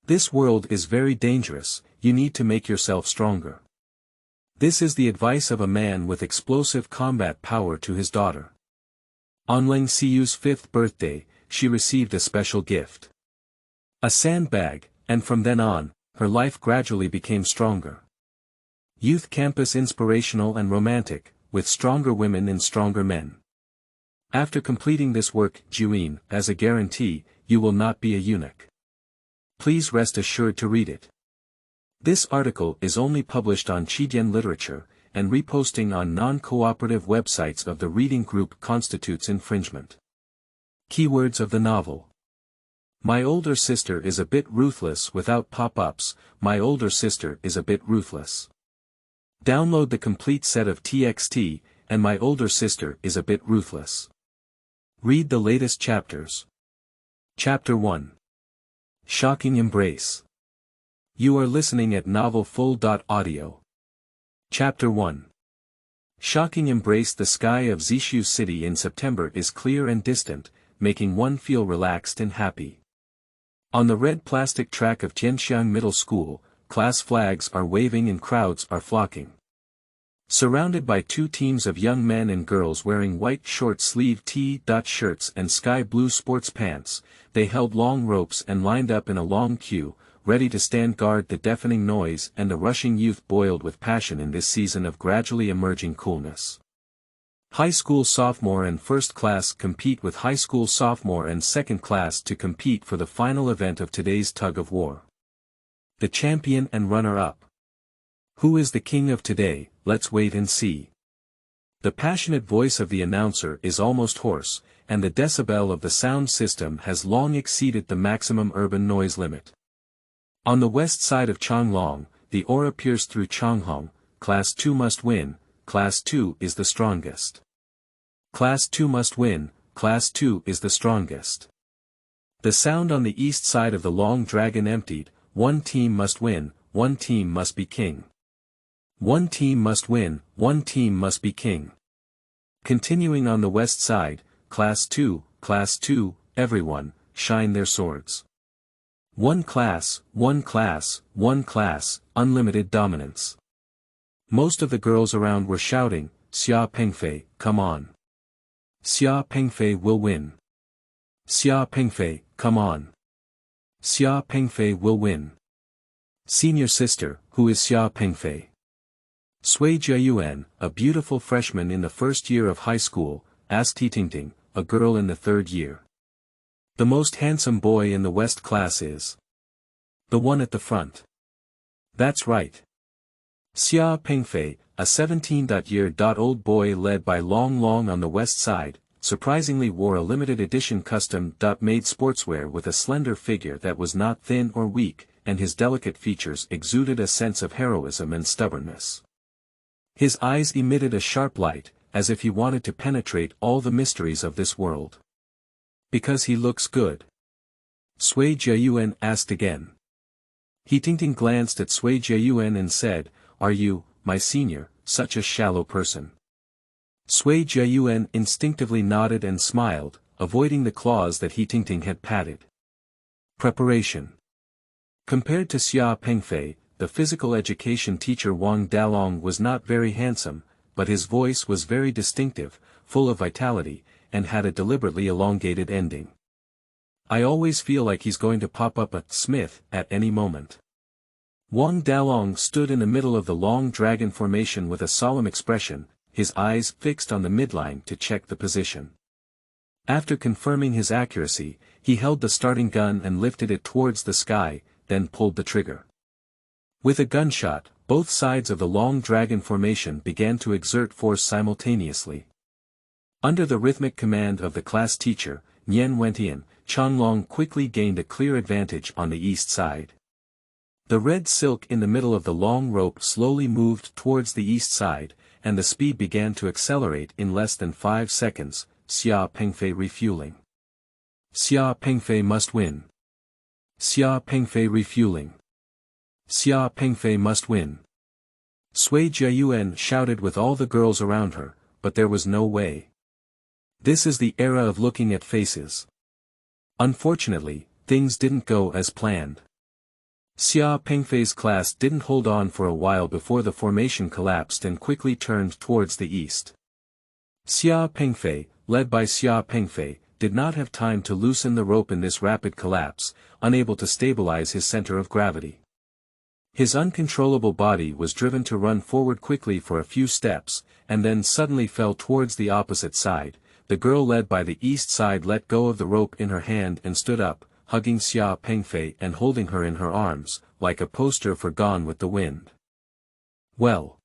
This world is very dangerous, you need to make yourself stronger. This is the advice of a man with explosive combat power to his daughter. On Leng Siyu's 5th birthday, she received a special gift. A sandbag, and from then on, her life gradually became stronger. Youth campus inspirational and romantic, with stronger women and stronger men. After completing this work, Juyin, as a guarantee, you will not be a eunuch. Please rest assured to read it. This article is only published on Chidian literature, and reposting on non-cooperative websites of the reading group constitutes infringement. Keywords of the novel. My older sister is a bit ruthless without pop-ups, my older sister is a bit ruthless. Download the complete set of TXT, and my older sister is a bit ruthless. Read the latest chapters. Chapter 1. Shocking Embrace. You are listening at novelfull.audio. Chapter 1. Shocking embrace. The sky of Zishu City in September is clear and distant, making one feel relaxed and happy. On the red plastic track of Jianxiang Middle School, class flags are waving and crowds are flocking. Surrounded by two teams of young men and girls wearing white short-sleeved T-shirts and sky blue sports pants, they held long ropes and lined up in a long queue, ready to stand guard. The deafening noise and the rushing youth boiled with passion in this season of gradually emerging coolness. High school sophomore and first class compete with high school sophomore and second class to compete for the final event of today's tug of war. The champion and runner-up. Who is the king of today? Let's wait and see. The passionate voice of the announcer is almost hoarse, and the decibel of the sound system has long exceeded the maximum urban noise limit. On the west side of Changlong, the aura pierced through Changhong. Class 2 must win, Class 2 is the strongest. Class 2 must win, Class 2 is the strongest. The sound on the east side of the Long Dragon emptied. One team must win, one team must be king. One team must win, one team must be king. Continuing on the west side, Class 2, everyone, shine their swords. One class, unlimited dominance. Most of the girls around were shouting, Xia Pengfei, come on. Xia Pengfei will win. Xia Pengfei, come on. Xia Pengfei will win. Senior sister, who is Xia Pengfei? Sui Jiayuan, a beautiful freshman in the first year of high school, asked Tingting, a girl in the third year. The most handsome boy in the West class is the one at the front. That's right. Xia Pengfei, a 17-year-old boy led by Long Long on the west side, surprisingly wore a limited edition custom-made sportswear with a slender figure that was not thin or weak, and his delicate features exuded a sense of heroism and stubbornness. His eyes emitted a sharp light, as if he wanted to penetrate all the mysteries of this world. Because he looks good? Sui Jiayuan asked again. Tingting glanced at Sui Jiayuan and said, Are you, my senior, such a shallow person? Sui Jiayuan instinctively nodded and smiled, avoiding the claws that Tingting had patted. Preparation. Compared to Xia Pengfei, the physical education teacher Wang Dalong was not very handsome, but his voice was very distinctive, full of vitality, and had a deliberately elongated ending. I always feel like he's going to pop up a Smith at any moment. Wang Dalong stood in the middle of the Long Dragon formation with a solemn expression, his eyes fixed on the midline to check the position. After confirming his accuracy, he held the starting gun and lifted it towards the sky, then pulled the trigger. With a gunshot, both sides of the Long Dragon formation began to exert force simultaneously. Under the rhythmic command of the class teacher, Nian Wentian, Changlong quickly gained a clear advantage on the east side. The red silk in the middle of the long rope slowly moved towards the east side, and the speed began to accelerate in less than 5 seconds. Xia Pengfei refueling. Xia Pengfei must win. Xia Pengfei refueling. Xia Pengfei must win. Sui Jiayuan shouted with all the girls around her, but there was no way. This is the era of looking at faces. Unfortunately, things didn't go as planned. Xia Pengfei's class didn't hold on for a while before the formation collapsed and quickly turned towards the east. Xia Pengfei, led by Xia Pengfei, did not have time to loosen the rope in this rapid collapse, unable to stabilize his center of gravity. His uncontrollable body was driven to run forward quickly for a few steps, and then suddenly fell towards the opposite side. The girl led by the east side let go of the rope in her hand and stood up, hugging Xia Pengfei and holding her in her arms, like a poster for Gone with the Wind. Well,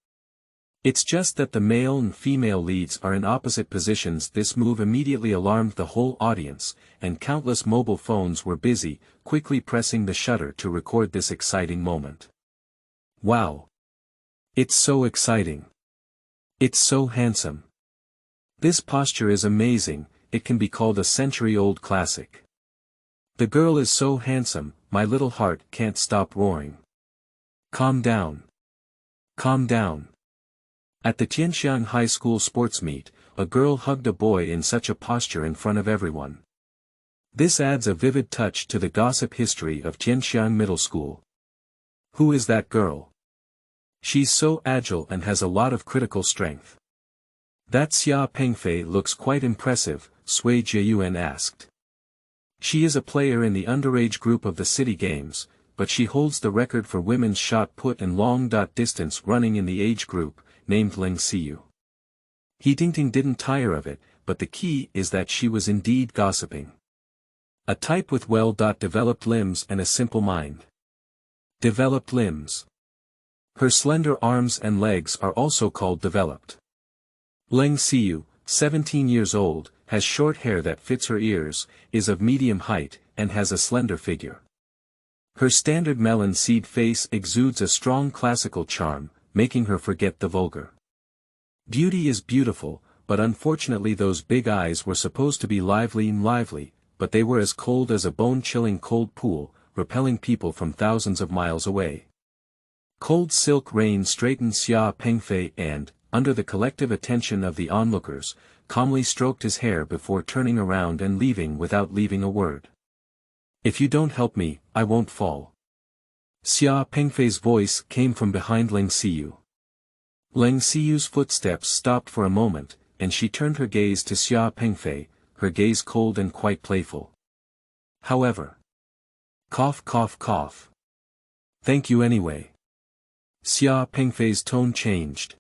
it's just that the male and female leads are in opposite positions. This move immediately alarmed the whole audience, and countless mobile phones were busy, quickly pressing the shutter to record this exciting moment. Wow! It's so exciting. It's so handsome. This posture is amazing, it can be called a century-old classic. The girl is so handsome, my little heart can't stop roaring. Calm down. Calm down. At the Tianxiang High School sports meet, a girl hugged a boy in such a posture in front of everyone. This adds a vivid touch to the gossip history of Tianxiang Middle School. Who is that girl? She's so agile and has a lot of critical strength. That Xia Pengfei looks quite impressive, Sui Jiayuan asked. She is a player in the underage group of the City Games, but she holds the record for women's shot put and long distance running in the age group, named Leng Siyu. He Dingting didn't tire of it, but the key is that she was indeed gossiping. A type with well-developed limbs and a simple mind. Developed limbs. Her slender arms and legs are also called developed. Leng Siyu, 17 years old, has short hair that fits her ears, is of medium height, and has a slender figure. Her standard melon seed face exudes a strong classical charm, making her forget the vulgar. Beauty is beautiful, but unfortunately those big eyes were supposed to be lively, but they were as cold as a bone-chilling cold pool, repelling people from thousands of miles away. Cold silk rain straightened Xia Pengfei and, under the collective attention of the onlookers, calmly stroked his hair before turning around and leaving without leaving a word. If you don't help me, I won't fall. Xia Pengfei's voice came from behind Leng Siyu. Leng Siyu's footsteps stopped for a moment, and she turned her gaze to Xia Pengfei, her gaze cold and quite playful. However. Cough cough cough. Thank you anyway. Xia Pengfei's tone changed.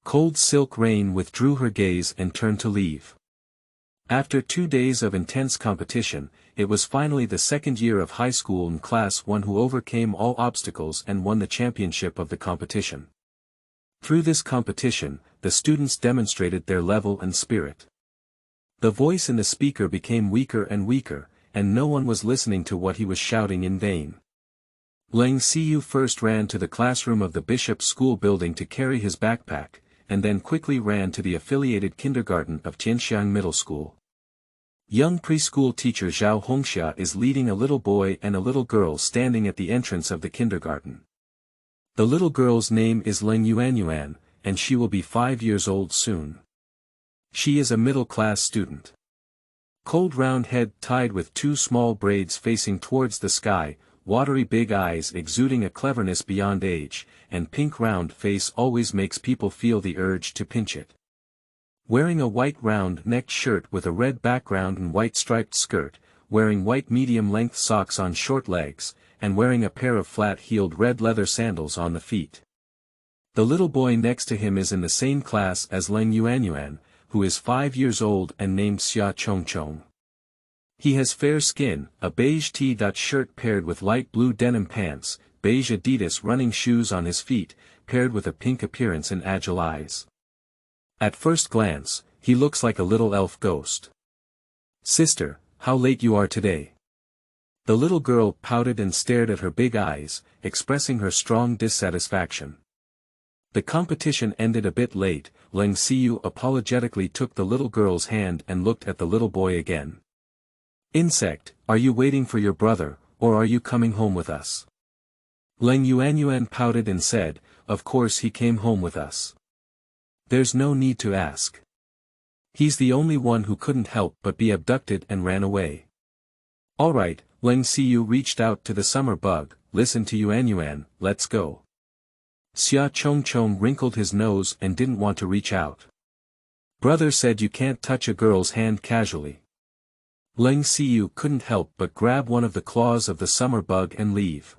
Cold silk rain withdrew her gaze and turned to leave. After 2 days of intense competition, it was finally the second year of high school in Class 1 who overcame all obstacles and won the championship of the competition. Through this competition, the students demonstrated their level and spirit. The voice in the speaker became weaker and weaker, and no one was listening to what he was shouting in vain. Leng Siyu first ran to the classroom of the Bishop's School building to carry his backpack, and then quickly ran to the affiliated kindergarten of Tianxiang Middle School. Young preschool teacher Zhao Hongxia is leading a little boy and a little girl standing at the entrance of the kindergarten. The little girl's name is Leng Yuanyuan, and she will be 5 years old soon. She is a middle-class student. Cold round head tied with 2 small braids facing towards the sky, watery big eyes exuding a cleverness beyond age, and pink round face always makes people feel the urge to pinch it. Wearing a white round-necked shirt with a red background and white striped skirt, wearing white medium-length socks on short legs, and wearing a pair of flat-heeled red leather sandals on the feet. The little boy next to him is in the same class as Leng Yuanyuan, who is 5 years old and named Xia Chongchong. He has fair skin, a beige T-shirt paired with light blue denim pants, beige Adidas running shoes on his feet, paired with a pink appearance and agile eyes. At first glance, he looks like a little elf ghost. Sister, how late you are today. The little girl pouted and stared at her big eyes, expressing her strong dissatisfaction. The competition ended a bit late. Leng Siyu apologetically took the little girl's hand and looked at the little boy again. Insect, are you waiting for your brother, or are you coming home with us? Leng Yuanyuan pouted and said, of course he came home with us. There's no need to ask. He's the only one who couldn't help but be abducted and ran away. Alright, Leng Siyu reached out to the summer bug, listen to Yuan, let's go. Xia Chongchong wrinkled his nose and didn't want to reach out. Brother said you can't touch a girl's hand casually. Leng Siyu couldn't help but grab one of the claws of the summer bug and leave.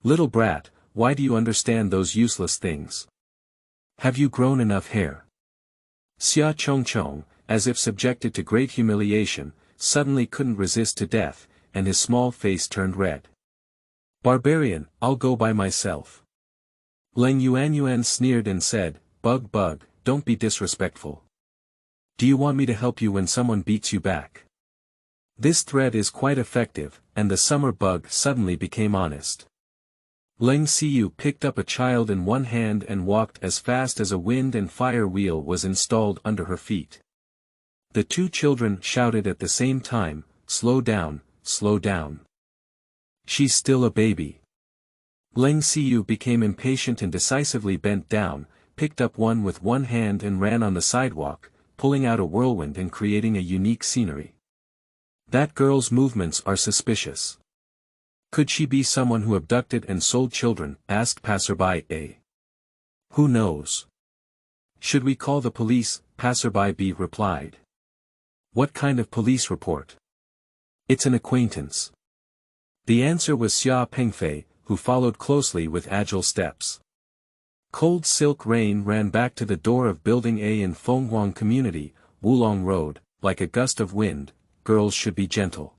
Little brat, why do you understand those useless things? Have you grown enough hair? Xia Chongchong, as if subjected to great humiliation, suddenly couldn't resist to death, and his small face turned red. Barbarian, I'll go by myself. Leng Yuan sneered and said, Bug, don't be disrespectful. Do you want me to help you when someone beats you back? This threat is quite effective, and the summer bug suddenly became honest. Leng Siyu picked up a child in one hand and walked as fast as a wind and fire wheel was installed under her feet. The two children shouted at the same time, slow down, slow down. She's still a baby. Leng Siyu became impatient and decisively bent down, picked up one with one hand and ran on the sidewalk, pulling out a whirlwind and creating a unique scenery. That girl's movements are suspicious. Could she be someone who abducted and sold children? Asked passerby A. Who knows? Should we call the police? Passerby B replied. What kind of police report? It's an acquaintance. The answer was Xia Pengfei, who followed closely with agile steps. Cold Silk Rain ran back to the door of Building A in Fenghuang Community, Wulong Road. Like a gust of wind, girls should be gentle.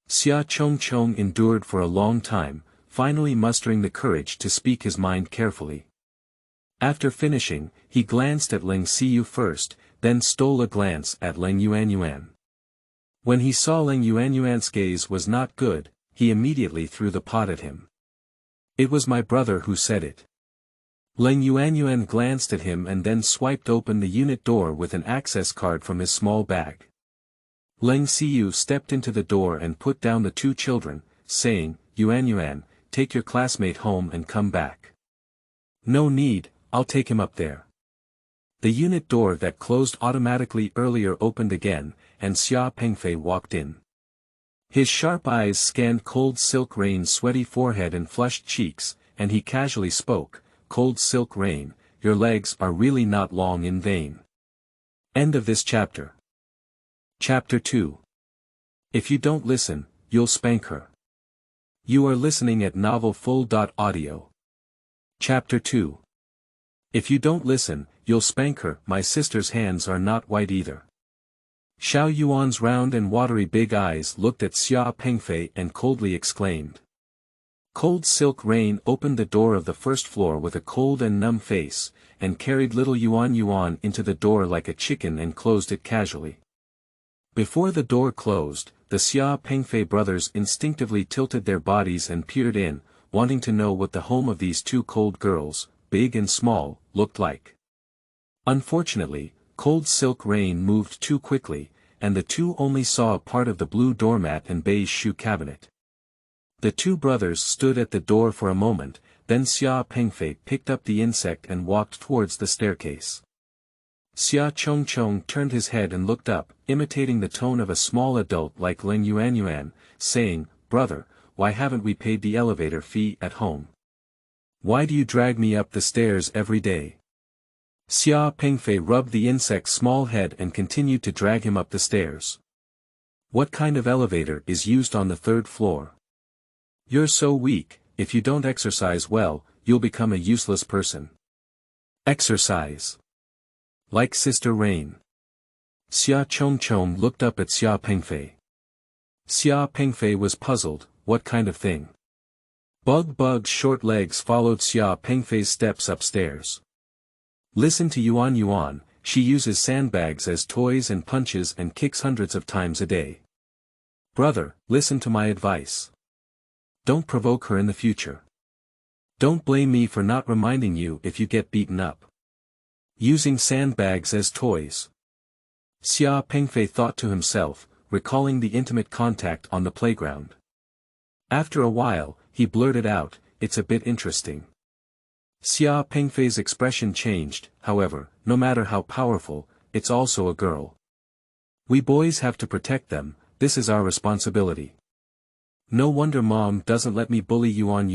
Xia Chongchong endured for a long time, finally mustering the courage to speak his mind carefully. After finishing, he glanced at Leng Siyu first, then stole a glance at Leng Yuan. When he saw Leng Yuan's gaze was not good, he immediately threw the pot at him. It was my brother who said it. Leng Yuan glanced at him and then swiped open the unit door with an access card from his small bag. Leng Siyu stepped into the door and put down the two children, saying, Yuan, take your classmate home and come back. No need, I'll take him up there. The unit door that closed automatically earlier opened again, and Xia Pengfei walked in. His sharp eyes scanned Cold Silk Rain's sweaty forehead and flushed cheeks, and he casually spoke, Cold Silk Rain, your legs are really not long in vain. End of this chapter. Chapter 2. If you don't listen, you'll spank her. You are listening at novelfull.audio. Chapter 2. If you don't listen, you'll spank her. My sister's hands are not white either. Xiao Yuan's round and watery big eyes looked at Xia Pengfei and coldly exclaimed. Cold Silk Rain opened the door of the first floor with a cold and numb face, and carried little Yuan into the door like a chicken and closed it casually. Before the door closed, the Xia Pengfei brothers instinctively tilted their bodies and peered in, wanting to know what the home of these two cold girls, big and small, looked like. Unfortunately, Cold Silk Rain moved too quickly, and the two only saw a part of the blue doormat and beige shoe cabinet. The two brothers stood at the door for a moment, then Xia Pengfei picked up the insect and walked towards the staircase. Xia Chongchong turned his head and looked up, imitating the tone of a small adult like Leng Yuan, saying, Brother, why haven't we paid the elevator fee at home? Why do you drag me up the stairs every day? Xia Pengfei rubbed the insect's small head and continued to drag him up the stairs. What kind of elevator is used on the third floor? You're so weak, if you don't exercise well, you'll become a useless person. Exercise. Like Sister Rain. Xia Chongchong looked up at Xia Pengfei. Xia Pengfei was puzzled, what kind of thing? Bug's short legs followed Xia Pengfei's steps upstairs. Listen to Yuan, she uses sandbags as toys and punches and kicks hundreds of times a day. Brother, listen to my advice. Don't provoke her in the future. Don't blame me for not reminding you if you get beaten up. Using sandbags as toys. Xia Pengfei thought to himself, recalling the intimate contact on the playground. After a while, he blurted out, it's a bit interesting. Xia Pengfei's expression changed, however, no matter how powerful, it's also a girl. We boys have to protect them, this is our responsibility. No wonder mom doesn't let me bully Yuan.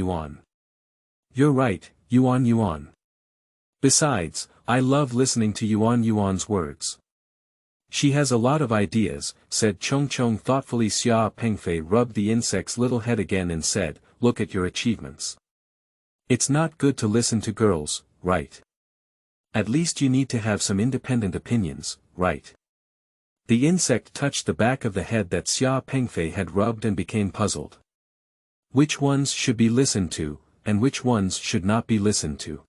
You're right, Yuan. Besides, I love listening to Yuan's words. She has a lot of ideas, said Chong thoughtfully. Xia Pengfei rubbed the insect's little head again and said, look at your achievements. It's not good to listen to girls, right? At least you need to have some independent opinions, right? The insect touched the back of the head that Xia Pengfei had rubbed and became puzzled. Which ones should be listened to, and which ones should not be listened to?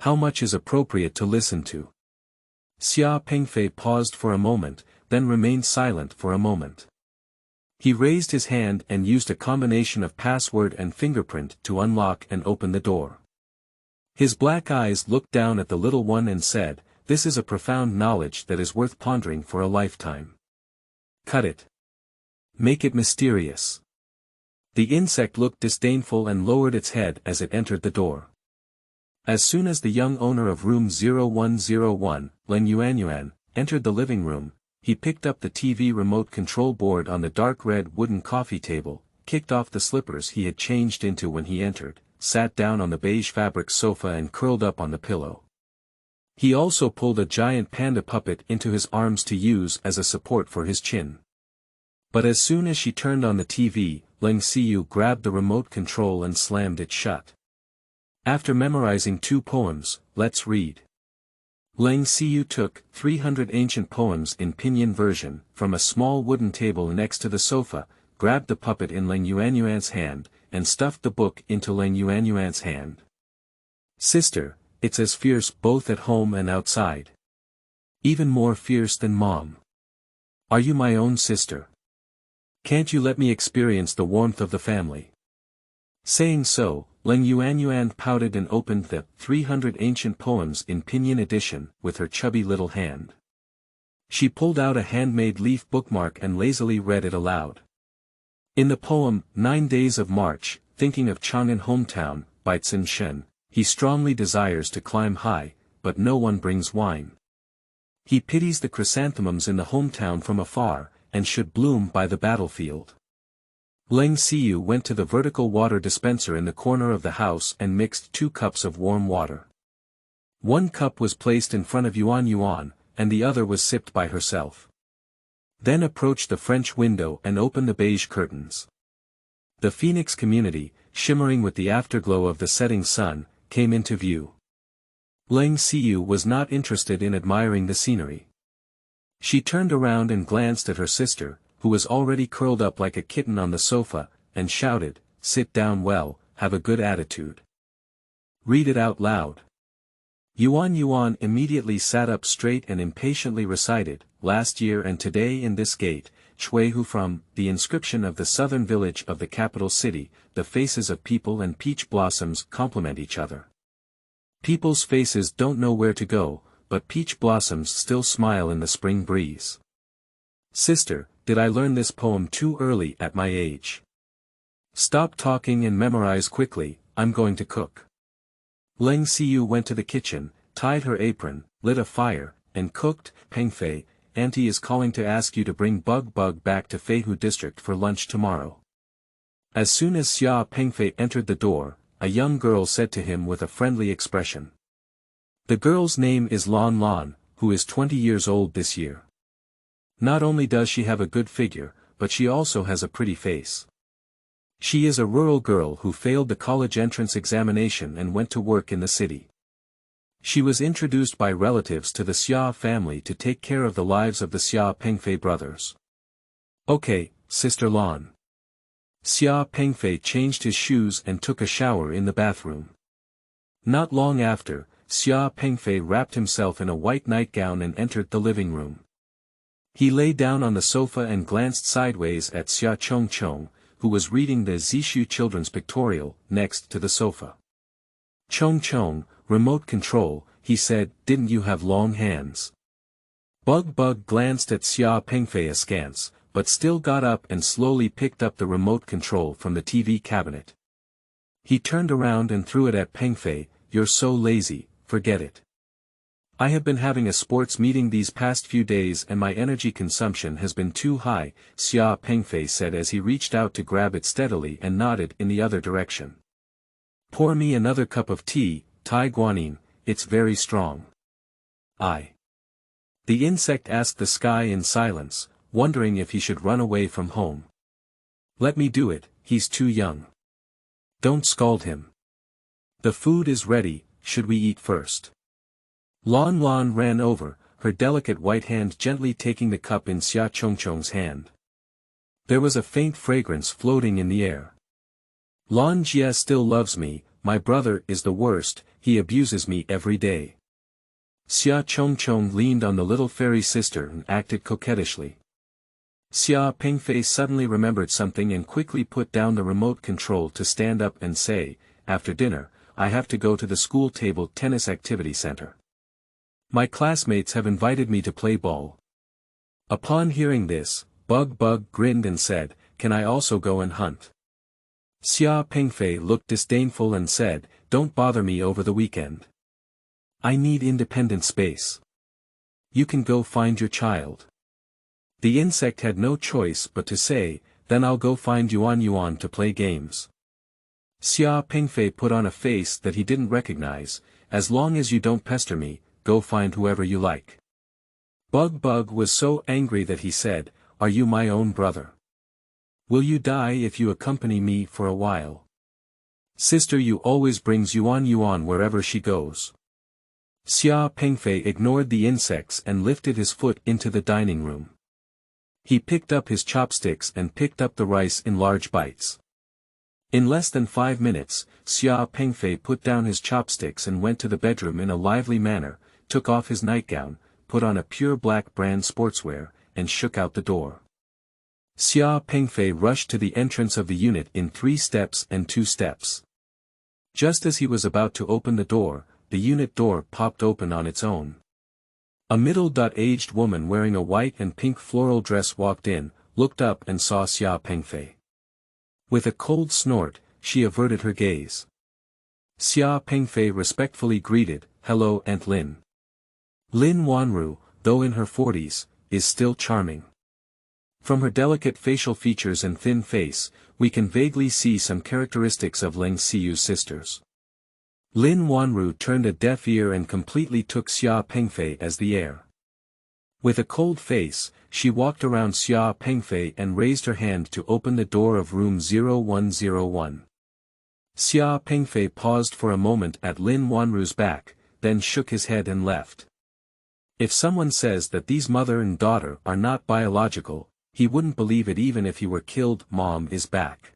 How much is appropriate to listen to? Xia Pengfei paused for a moment, then remained silent for a moment. He raised his hand and used a combination of password and fingerprint to unlock and open the door. His black eyes looked down at the little one and said, this is a profound knowledge that is worth pondering for a lifetime. Cut it. Make it mysterious. The insect looked disdainful and lowered its head as it entered the door. As soon as the young owner of room 0101, Leng Yuan, entered the living room, he picked up the TV remote control board on the dark red wooden coffee table, kicked off the slippers he had changed into when he entered, sat down on the beige fabric sofa and curled up on the pillow. He also pulled a giant panda puppet into his arms to use as a support for his chin. But as soon as she turned on the TV, Leng Siyu grabbed the remote control and slammed it shut. After memorizing 2 poems, let's read. Leng Siyu took 300 ancient poems in pinyin version from a small wooden table next to the sofa, grabbed the puppet in Leng Yuan's hand, and stuffed the book into Leng Yuan's hand. Sister, it's as fierce both at home and outside. Even more fierce than mom. Are you my own sister? Can't you let me experience the warmth of the family? Saying so, Leng Yuan pouted and opened the 300 ancient poems in pinyin edition with her chubby little hand. She pulled out a handmade leaf bookmark and lazily read it aloud. In the poem, 9 Days of March, thinking of Chang'an hometown, by Tsin Shen, he strongly desires to climb high, but no one brings wine. He pities the chrysanthemums in the hometown from afar, and should bloom by the battlefield. Leng Siyu went to the vertical water dispenser in the corner of the house and mixed 2 cups of warm water. 1 cup was placed in front of Yuan, and the other was sipped by herself. Then approached the French window and opened the beige curtains. The Phoenix community, shimmering with the afterglow of the setting sun, came into view. Leng Siyu was not interested in admiring the scenery. She turned around and glanced at her sister, who was already curled up like a kitten on the sofa, and shouted, sit down well, have a good attitude. Read it out loud. Yuan immediately sat up straight and impatiently recited, last year and today in this gate, Chuihu from, the inscription of the southern village of the capital city, the faces of people and peach blossoms complement each other. People's faces don't know where to go, but peach blossoms still smile in the spring breeze. Sister, did I learn this poem too early at my age? Stop talking and memorize quickly, I'm going to cook. Leng Siyu went to the kitchen, tied her apron, lit a fire, and cooked. Pengfei, Auntie is calling to ask you to bring Bug back to Feihu district for lunch tomorrow. As soon as Xia Pengfei entered the door, a young girl said to him with a friendly expression. The girl's name is Lan, who is 20 years old this year. Not only does she have a good figure, but she also has a pretty face. She is a rural girl who failed the college entrance examination and went to work in the city. She was introduced by relatives to the Xia family to take care of the lives of the Xia Pengfei brothers. Okay, Sister Lan. Xia Pengfei changed his shoes and took a shower in the bathroom. Not long after, Xia Pengfei wrapped himself in a white nightgown and entered the living room. He lay down on the sofa and glanced sideways at Xia Chong, who was reading the Zishu children's pictorial, next to the sofa. Chong, remote control, he said, didn't you have long hands? Bug glanced at Xia Pengfei askance, but still got up and slowly picked up the remote control from the TV cabinet. He turned around and threw it at Pengfei, you're so lazy, forget it. I have been having a sports meeting these past few days and my energy consumption has been too high, Xia Pengfei said as he reached out to grab it steadily and nodded in the other direction. Pour me another cup of tea, Tai Guanyin, it's very strong. The insect asked the sky in silence, wondering if he should run away from home. Let me do it, he's too young. Don't scold him. The food is ready, should we eat first? Lan Lan ran over, her delicate white hand gently taking the cup in Xia Chongchong's hand. There was a faint fragrance floating in the air. Lan Jia still loves me, my brother is the worst, he abuses me every day. Xia Chongchong leaned on the little fairy sister and acted coquettishly. Xia Pengfei suddenly remembered something and quickly put down the remote control to stand up and say, after dinner, I have to go to the school table tennis activity center. My classmates have invited me to play ball. Upon hearing this, Bug grinned and said, can I also go and hunt? Xia Pengfei looked disdainful and said, don't bother me over the weekend. I need independent space. You can go find your child. The insect had no choice but to say, then I'll go find Yuan to play games. Xia Pengfei put on a face that he didn't recognize, as long as you don't pester me, go find whoever you like. Bug was so angry that he said, are you my own brother? Will you die if you accompany me for a while? Sister Yu always brings Yuan wherever she goes. Xia Pengfei ignored the insects and lifted his foot into the dining room. He picked up his chopsticks and picked up the rice in large bites. In less than 5 minutes, Xia Pengfei put down his chopsticks and went to the bedroom in a lively manner, took off his nightgown, put on a pure black brand sportswear, and shook out the door. Xia Pengfei rushed to the entrance of the unit in 3 steps and 2 steps. Just as he was about to open the door, the unit door popped open on its own. A middle-aged woman wearing a white and pink floral dress walked in, looked up and saw Xia Pengfei. With a cold snort, she averted her gaze. Xia Pengfei respectfully greeted, hello Aunt Lin. Lin Wanru, though in her 40s, is still charming. From her delicate facial features and thin face, we can vaguely see some characteristics of Leng Siyu's sisters. Lin Wanru turned a deaf ear and completely took Xia Pengfei as the heir. With a cold face, she walked around Xia Pengfei and raised her hand to open the door of room 0101. Xia Pengfei paused for a moment at Lin Wanru's back, then shook his head and left. If someone says that these mother and daughter are not biological, he wouldn't believe it even if he were killed. Mom is back.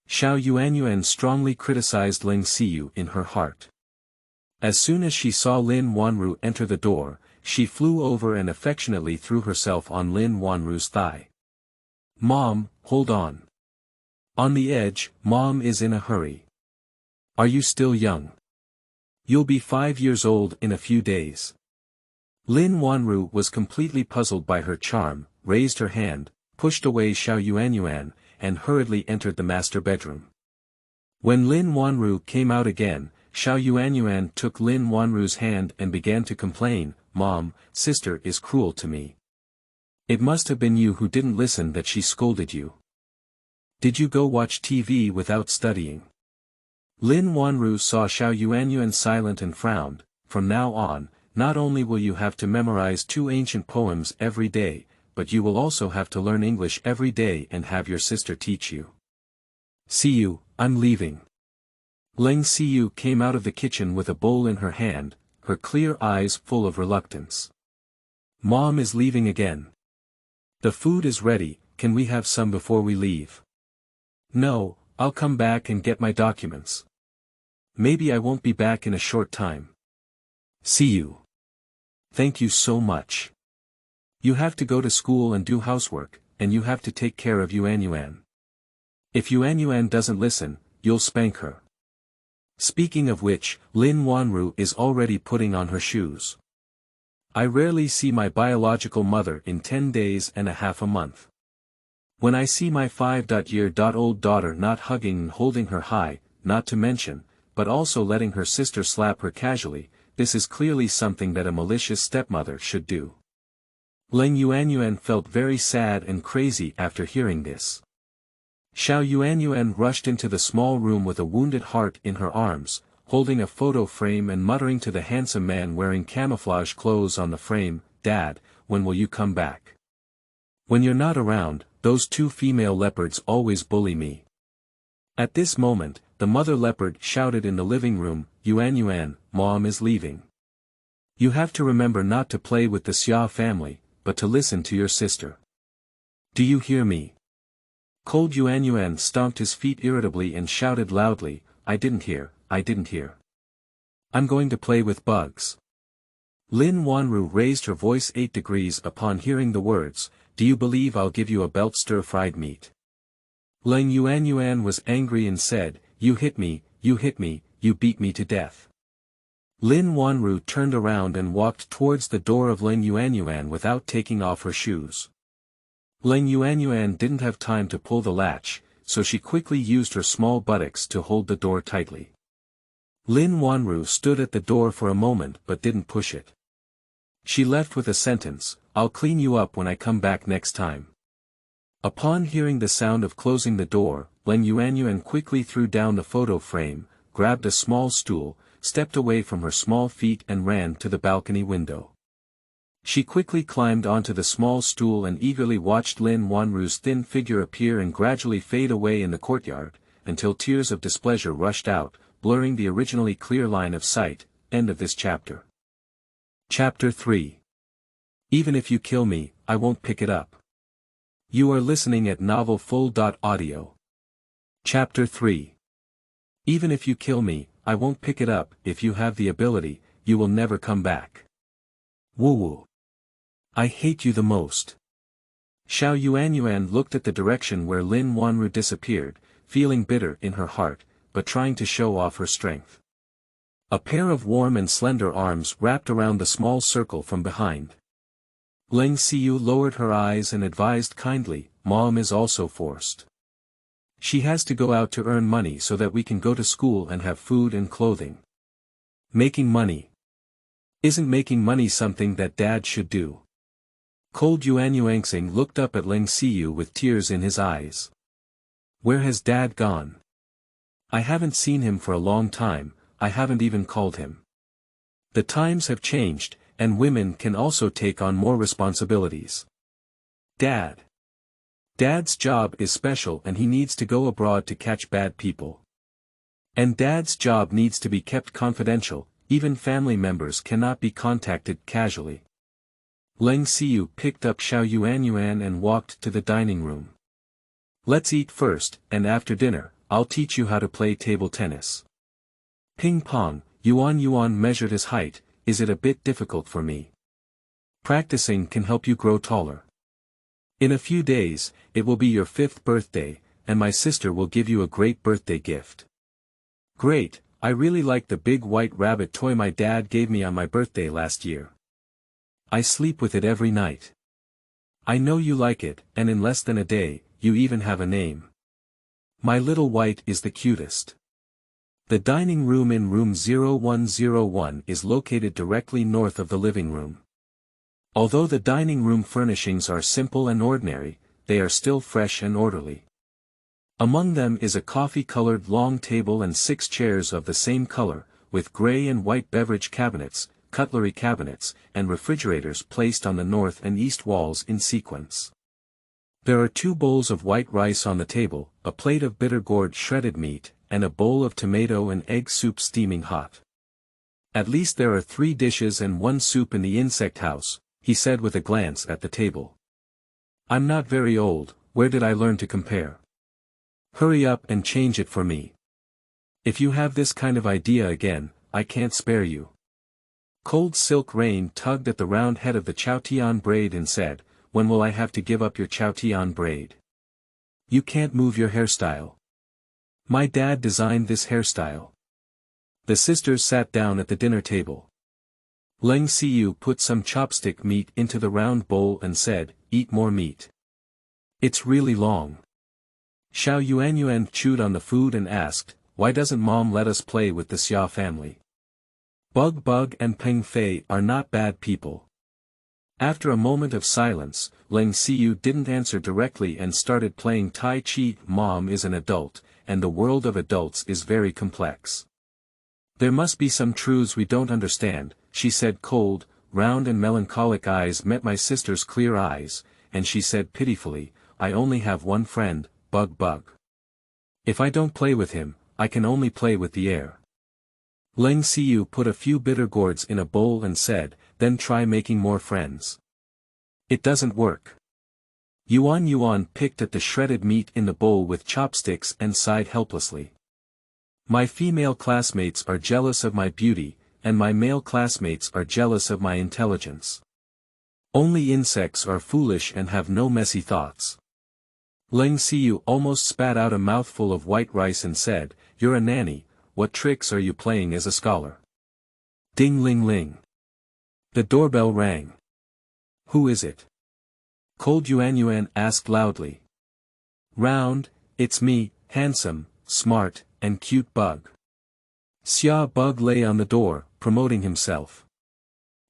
Xiao Yuanyuan strongly criticized Leng Siyu in her heart. As soon as she saw Lin Wanru enter the door, she flew over and affectionately threw herself on Lin Wanru's thigh. Mom, hold on. On the edge, Mom is in a hurry. Are you still young? You'll be 5 years old in a few days. Lin Wanru was completely puzzled by her charm, raised her hand, pushed away Xiao Yuanyuan, and hurriedly entered the master bedroom. When Lin Wanru came out again, Xiao Yuanyuan took Lin Wanru's hand and began to complain, Mom, sister is cruel to me. It must have been you who didn't listen that she scolded you. Did you go watch TV without studying? Lin Wanru saw Xiao Yuanyuan silent and frowned, from now on, not only will you have to memorize 2 ancient poems every day, but you will also have to learn English every day and have your sister teach you. Siyu, I'm leaving. Leng Siyu came out of the kitchen with a bowl in her hand, her clear eyes full of reluctance. Mom is leaving again. The food is ready, can we have some before we leave? No, I'll come back and get my documents. Maybe I won't be back in a short time. Siyu. Thank you so much. You have to go to school and do housework, and you have to take care of Yuanyuan. If Yuanyuan doesn't listen, you'll spank her. Speaking of which, Lin Wanru is already putting on her shoes. I rarely see my biological mother in 10 days and a half a month. When I see my 5-year-old daughter not hugging and holding her high, not to mention, but also letting her sister slap her casually, this is clearly something that a malicious stepmother should do. Leng Yuanyuan felt very sad and crazy after hearing this. Xiao Yuanyuan rushed into the small room with a wounded heart in her arms, holding a photo frame and muttering to the handsome man wearing camouflage clothes on the frame, "Dad, when will you come back? When you're not around, those two female leopards always bully me." At this moment, the mother leopard shouted in the living room, "Yuanyuan, Mom is leaving. You have to remember not to play with the Xia family, but to listen to your sister. Do you hear me?" Cold Yuanyuan stomped his feet irritably and shouted loudly, I didn't hear. I'm going to play with bugs." Lin Wanru raised her voice 8 degrees upon hearing the words, "Do you believe I'll give you a belt stir-fried meat?" Leng Yuanyuan was angry and said, you hit me, you beat me to death." Lin Wanru turned around and walked towards the door of Leng Yuanyuan without taking off her shoes. Leng Yuanyuan didn't have time to pull the latch, so she quickly used her small buttocks to hold the door tightly. Lin Wanru stood at the door for a moment but didn't push it. She left with a sentence, "I'll clean you up when I come back next time." Upon hearing the sound of closing the door, Leng Yuanyuan quickly threw down the photo frame, grabbed a small stool, stepped away from her small feet and ran to the balcony window. She quickly climbed onto the small stool and eagerly watched Lin Wanru's thin figure appear and gradually fade away in the courtyard, until tears of displeasure rushed out, blurring the originally clear line of sight. End of this chapter. Chapter 3. Even if you kill me, I won't pick it up. You are listening at novelfull.audio. Chapter 3. Even if you kill me, I won't pick it up. If you have the ability, you will never come back. Woo-woo. I hate you the most. Xiao Yuanyuan looked at the direction where Lin Wanru disappeared, feeling bitter in her heart, but trying to show off her strength. A pair of warm and slender arms wrapped around the small circle from behind. Leng Siyu lowered her eyes and advised kindly, Mom is also forced. She has to go out to earn money so that we can go to school and have food and clothing. Making money. Isn't making money something that Dad should do? Cold Yuanyuansing looked up at Leng Siyu with tears in his eyes. Where has Dad gone? I haven't seen him for a long time, I haven't even called him. The times have changed, and women can also take on more responsibilities. Dad's job is special and he needs to go abroad to catch bad people. And Dad's job needs to be kept confidential, even family members cannot be contacted casually. Leng Siyu picked up Xiao Yuanyuan and walked to the dining room. Let's eat first, and after dinner, I'll teach you how to play table tennis. Ping pong, Yuan measured his height. Is it a bit difficult for me? Practicing can help you grow taller. In a few days, it will be your 5th birthday, and my sister will give you a great birthday gift. Great, I really like the big white rabbit toy my dad gave me on my birthday last year. I sleep with it every night. I know you like it, and in less than a day, you even have a name. My little white is the cutest. The dining room in room 0101 is located directly north of the living room. Although the dining room furnishings are simple and ordinary, they are still fresh and orderly. Among them is a coffee-colored long table and 6 chairs of the same color, with gray and white beverage cabinets, cutlery cabinets, and refrigerators placed on the north and east walls in sequence. There are 2 bowls of white rice on the table, a plate of bitter gourd shredded meat, and a bowl of tomato and egg soup steaming hot. At least there are 3 dishes and 1 soup in the insect house, he said with a glance at the table. I'm not very old, where did I learn to compare? Hurry up and change it for me. If you have this kind of idea again, I can't spare you. Cold Silk Rain tugged at the round head of the Chaotian braid and said, when will I have to give up your Chaotian braid? You can't move your hairstyle. My dad designed this hairstyle. The sisters sat down at the dinner table. Leng Siyu put some chopstick meat into the round bowl and said, eat more meat. It's really long. Xiao Yuanyuan chewed on the food and asked, why doesn't Mom let us play with the Xia family? Bug Bug and Peng Fei are not bad people. After a moment of silence, Leng Siyu didn't answer directly and started playing Tai Chi. Mom is an adult, and the world of adults is very complex. There must be some truths we don't understand, she said. Cold, round and melancholic eyes met my sister's clear eyes, and she said pitifully, I only have one friend, Bug Bug. If I don't play with him, I can only play with the air. Leng Siyu put a few bitter gourds in a bowl and said, then try making more friends. It doesn't work. Yuan picked at the shredded meat in the bowl with chopsticks and sighed helplessly. My female classmates are jealous of my beauty, and my male classmates are jealous of my intelligence. Only insects are foolish and have no messy thoughts. Leng Siyu almost spat out a mouthful of white rice and said, You're a nanny, what tricks are you playing as a scholar? Ding ling ling. The doorbell rang. Who is it? Cold Yuan asked loudly. Round, it's me, handsome, smart, and cute Bug. Xia Bug lay on the door, promoting himself.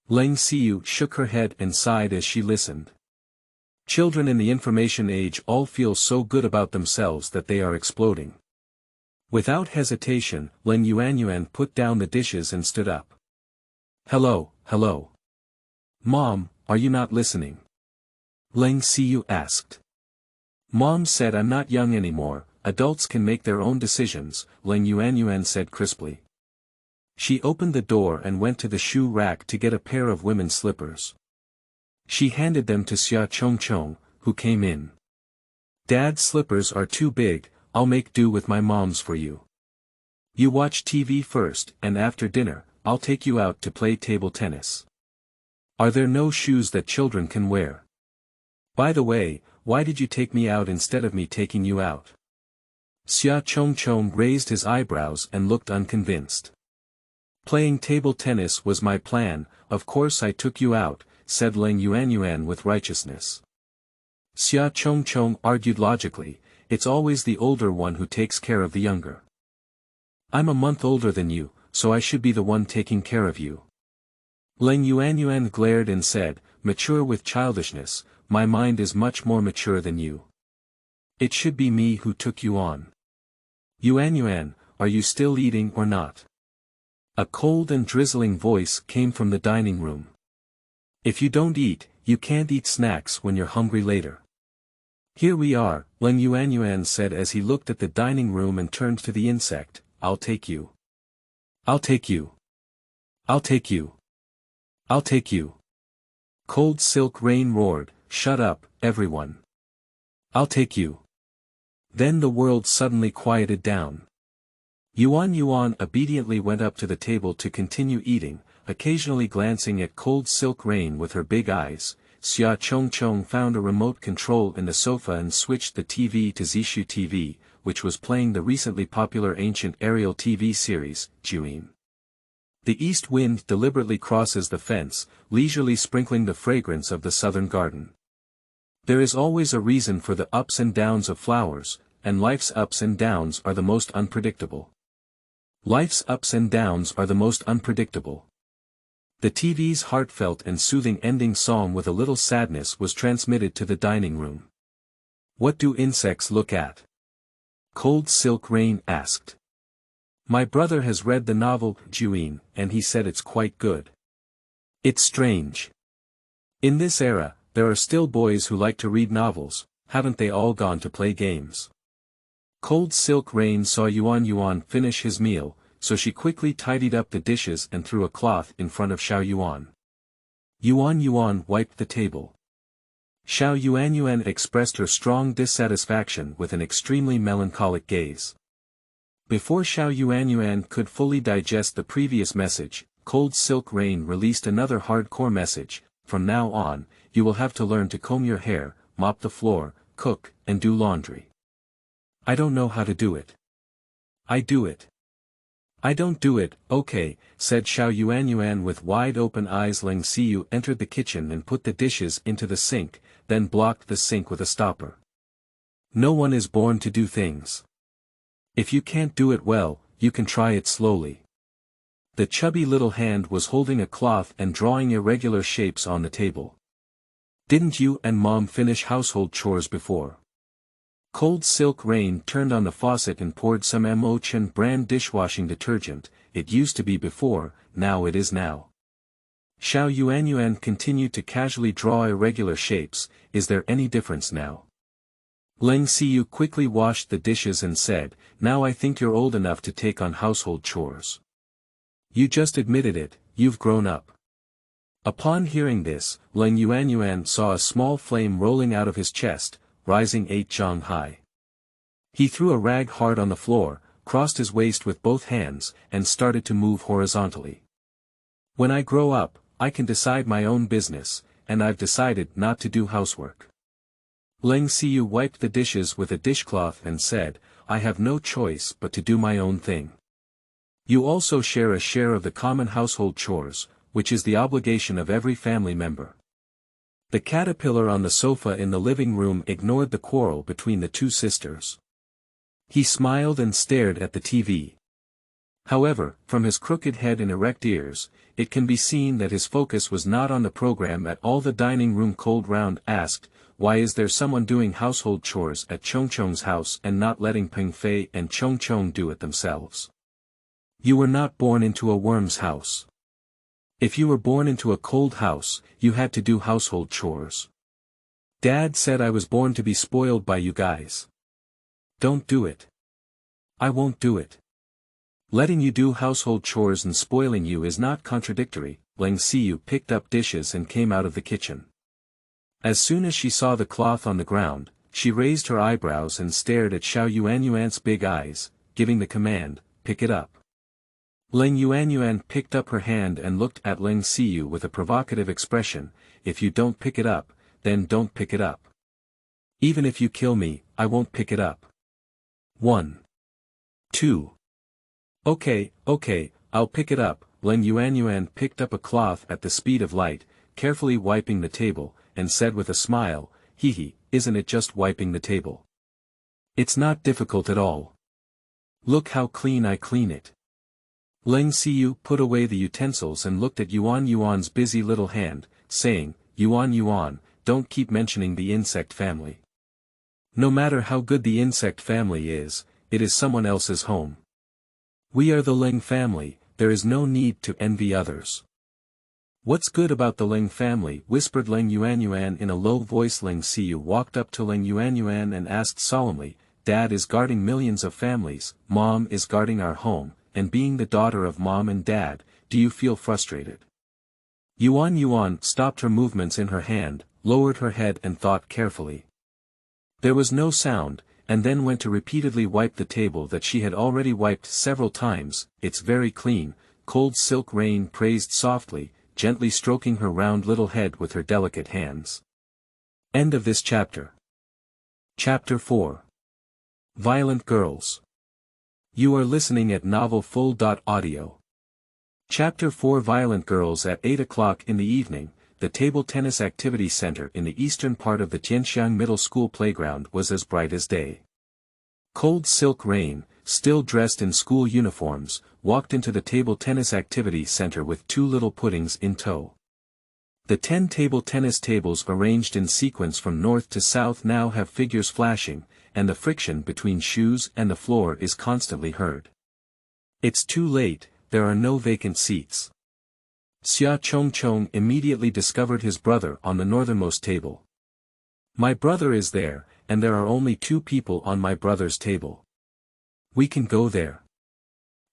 Leng Siyu shook her head and sighed as she listened. Children in the information age all feel so good about themselves that they are exploding. Without hesitation, Leng Yuan put down the dishes and stood up. Hello. Mom, are you not listening? Leng Siyu asked. Mom said I'm not young anymore, adults can make their own decisions, Leng Yuan said crisply. She opened the door and went to the shoe rack to get a pair of women's slippers. She handed them to Xia Chongchong, who came in. Dad's slippers are too big, I'll make do with my mom's for you. You watch TV first, and after dinner, I'll take you out to play table tennis. Are there no shoes that children can wear? By the way, why did you take me out instead of me taking you out? Xia Chongchong raised his eyebrows and looked unconvinced. Playing table tennis was my plan, of course I took you out, said Leng Yuan with righteousness. Xia Chongchong argued logically, it's always the older one who takes care of the younger. I'm a month older than you, so I should be the one taking care of you. Leng Yuan glared and said, mature with childishness, my mind is much more mature than you. It should be me who took you on. Yuan, are you still eating or not? A cold and drizzling voice came from the dining room. If you don't eat, you can't eat snacks when you're hungry later. Here we are, Leng Yuan said as he looked at the dining room and turned to the insect, I'll take you. I'll take you. I'll take you. I'll take you. Cold Silk Rain roared, shut up, everyone. I'll take you. Then the world suddenly quieted down. Yuan obediently went up to the table to continue eating, occasionally glancing at Cold Silk Rain with her big eyes. Xia Chongchong found a remote control in the sofa and switched the TV to Zishu TV, which was playing the recently popular ancient aerial TV series, Juyin. The east wind deliberately crosses the fence, leisurely sprinkling the fragrance of the southern garden. There is always a reason for the ups and downs of flowers, and life's ups and downs are the most unpredictable. Life's ups and downs are the most unpredictable. The TV's heartfelt and soothing ending song with a little sadness was transmitted to the dining room. What do insects look at? Cold Silk Rain asked. My brother has read the novel, Juyin, and he said it's quite good. It's strange. In this era, there are still boys who like to read novels, haven't they all gone to play games? Cold Silk Rain saw Yuan finish his meal, so she quickly tidied up the dishes and threw a cloth in front of Xiao Yuan. Yuan wiped the table. Xiao Yuan expressed her strong dissatisfaction with an extremely melancholic gaze. Before Xiao Yuan could fully digest the previous message, Cold Silk Rain released another hardcore message, from now on, you will have to learn to comb your hair, mop the floor, cook, and do laundry. I don't know how to do it. I do it. I don't do it, okay, said Xiao Yuan with wide-open eyes. Leng Siyu entered the kitchen and put the dishes into the sink, then blocked the sink with a stopper. No one is born to do things. If you can't do it well, you can try it slowly. The chubby little hand was holding a cloth and drawing irregular shapes on the table. Didn't you and Mom finish household chores before? Cold Silk Rain turned on the faucet and poured some Mo-Chen brand dishwashing detergent. It used to be before, now it is now. Xiao Yuan continued to casually draw irregular shapes. Is there any difference now? Leng Siyu quickly washed the dishes and said, now I think you're old enough to take on household chores. You just admitted it, you've grown up. Upon hearing this, Leng Yuan saw a small flame rolling out of his chest, rising 8 zhang high. He threw a rag hard on the floor, crossed his waist with both hands, and started to move horizontally. When I grow up, I can decide my own business, and I've decided not to do housework. Leng Siyu wiped the dishes with a dishcloth and said, I have no choice but to do my own thing. You also share a share of the common household chores, which is the obligation of every family member. The caterpillar on the sofa in the living room ignored the quarrel between the two sisters. He smiled and stared at the TV. However, from his crooked head and erect ears, it can be seen that his focus was not on the program at all. The dining room cold round asked, why is there someone doing household chores at Chongchong's house and not letting Peng Fei and Chongchong do it themselves? You were not born into a worm's house. If you were born into a cold house, you had to do household chores. Dad said I was born to be spoiled by you guys. Don't do it. I won't do it. Letting you do household chores and spoiling you is not contradictory. Leng Siyu picked up dishes and came out of the kitchen. As soon as she saw the cloth on the ground, she raised her eyebrows and stared at Xiao Yuan's big eyes, giving the command, pick it up. Leng Yuan picked up her hand and looked at Leng Siyu with a provocative expression, if you don't pick it up, then don't pick it up. Even if you kill me, I won't pick it up. 1. 2. Okay, I'll pick it up. Leng Yuan picked up a cloth at the speed of light, carefully wiping the table, and said with a smile, hee, isn't it just wiping the table? It's not difficult at all. Look how clean I clean it. Leng Siyu put away the utensils and looked at Yuan's busy little hand, saying, Yuan, don't keep mentioning the insect family. No matter how good the insect family is, it is someone else's home. We are the Leng family, there is no need to envy others. What's good about the Leng family? Whispered Leng Yuan in a low voice. Leng Siyu walked up to Leng Yuan and asked solemnly, Dad is guarding millions of families, Mom is guarding our home, and being the daughter of Mom and Dad, do you feel frustrated? Yuan stopped her movements in her hand, lowered her head and thought carefully. There was no sound, and then went to repeatedly wipe the table that she had already wiped several times. It's very clean. Cold Silk Rain praised softly, gently stroking her round little head with her delicate hands. End of this chapter. Chapter 4. Violent Girls. You are listening at novelfull.audio. Chapter 4. Violent Girls. At 8 o'clock in the evening, the table tennis activity center in the eastern part of the Tianxiang Middle School playground was as bright as day. Cold Silk Rain, still dressed in school uniforms, walked into the table tennis activity center with 2 little puddings in tow. The 10 table tennis tables arranged in sequence from north to south now have figures flashing, and the friction between shoes and the floor is constantly heard. It's too late, there are no vacant seats. Xia Chongchong immediately discovered his brother on the northernmost table. My brother is there, and there are only 2 people on my brother's table. We can go there.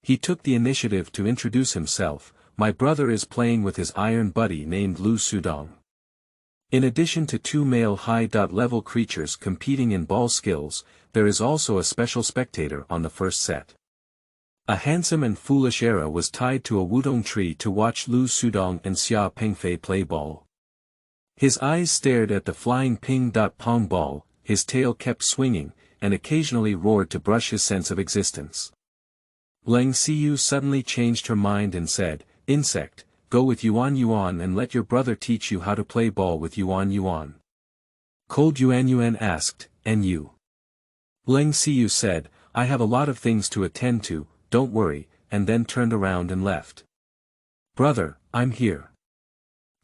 He took the initiative to introduce himself. My brother is playing with his iron buddy named Lu Sudong. In addition to 2 male high-level creatures competing in ball skills, there is also a special spectator on the first set. A handsome and foolish era was tied to a wudong tree to watch Lu Sudong and Xia Pengfei play ball. His eyes stared at the flying ping-pong ball, his tail kept swinging, and occasionally roared to brush his sense of existence. Leng Siyu suddenly changed her mind and said, Insect, go with Yuan and let your brother teach you how to play ball with Yuan. Cold Yuan asked, and you? Leng Siyu said, I have a lot of things to attend to, don't worry, and then turned around and left. Brother, I'm here.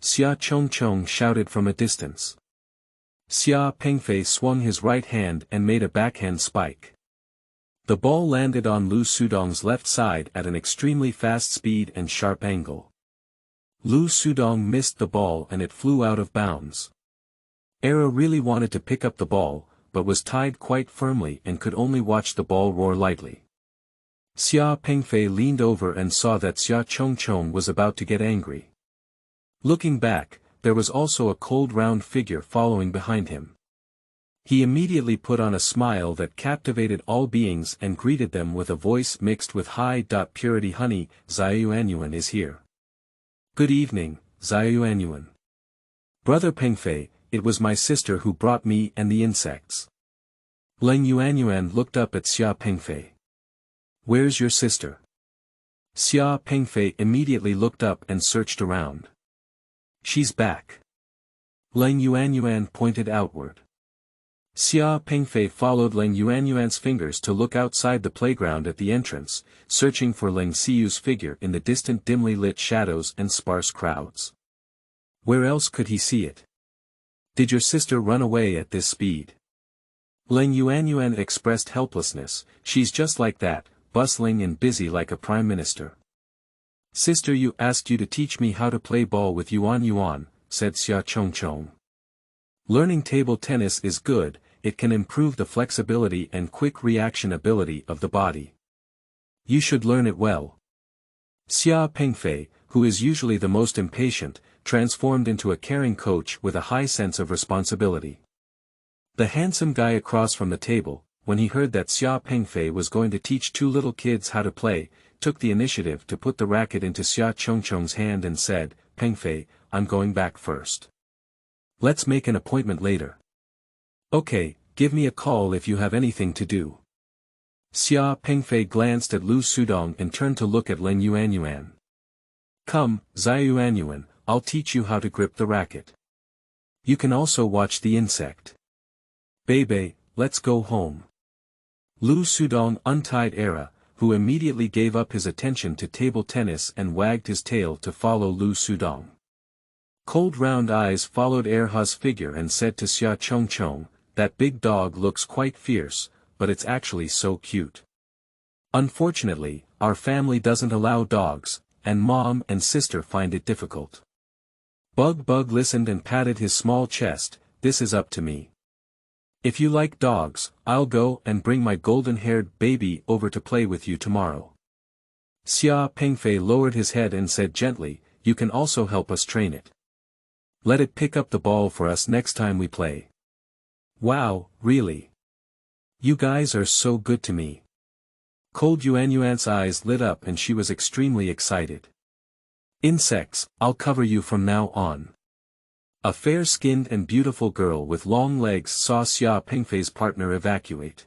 Xia Chongchong shouted from a distance. Xia Pengfei swung his right hand and made a backhand spike. The ball landed on Lu Sudong's left side at an extremely fast speed and sharp angle. Lu Sudong missed the ball and it flew out of bounds. Era really wanted to pick up the ball, but was tied quite firmly and could only watch the ball roar lightly. Xia Pengfei leaned over and saw that Xia Chongchong was about to get angry. Looking back, there was also a cold round figure following behind him. He immediately put on a smile that captivated all beings and greeted them with a voice mixed with high-purity honey. Ziyuanyuan is here. Good evening, Ziyuanyuan. Brother Pengfei, it was my sister who brought me and the insects. Leng Yuanyuan looked up at Xia Pengfei. Where's your sister? Xia Pengfei immediately looked up and searched around. She's back. Leng Yuanyuan pointed outward. Xia Pengfei followed Leng Yuanyuan's fingers to look outside the playground at the entrance, searching for Leng Siyu's figure in the distant dimly lit shadows and sparse crowds. Where else could he see it? Did your sister run away at this speed? Leng Yuanyuan expressed helplessness. She's just like that, bustling and busy like a prime minister. Sister, you asked you to teach me how to play ball with Yuan, said Xia Chongchong. Learning table tennis is good, it can improve the flexibility and quick reaction ability of the body. You should learn it well. Xia Pengfei, who is usually the most impatient, transformed into a caring coach with a high sense of responsibility. The handsome guy across from the table, when he heard that Xia Pengfei was going to teach two little kids how to play, took the initiative to put the racket into Xia Chongchong's hand and said, Pengfei, I'm going back first. Let's make an appointment later. Okay, give me a call if you have anything to do. Xia Pengfei glanced at Lu Sudong and turned to look at Leng Yuanyuan. Come, Ziyuanyuan, I'll teach you how to grip the racket. You can also watch the insect. Bebe, let's go home. Lu Sudong untied Era, who immediately gave up his attention to table tennis and wagged his tail to follow Lu Sudong. Cold round eyes followed Erha's figure and said to Xia Chongchong, that big dog looks quite fierce, but it's actually so cute. Unfortunately, our family doesn't allow dogs, and mom and sister find it difficult. Bug listened and patted his small chest. This is up to me. If you like dogs, I'll go and bring my golden-haired baby over to play with you tomorrow. Xia Pengfei lowered his head and said gently, you can also help us train it. Let it pick up the ball for us next time we play. Wow, really? You guys are so good to me. Cold Yuanyuan's eyes lit up and she was extremely excited. Insects, I'll cover you from now on. A fair-skinned and beautiful girl with long legs saw Xia Pengfei's partner evacuate.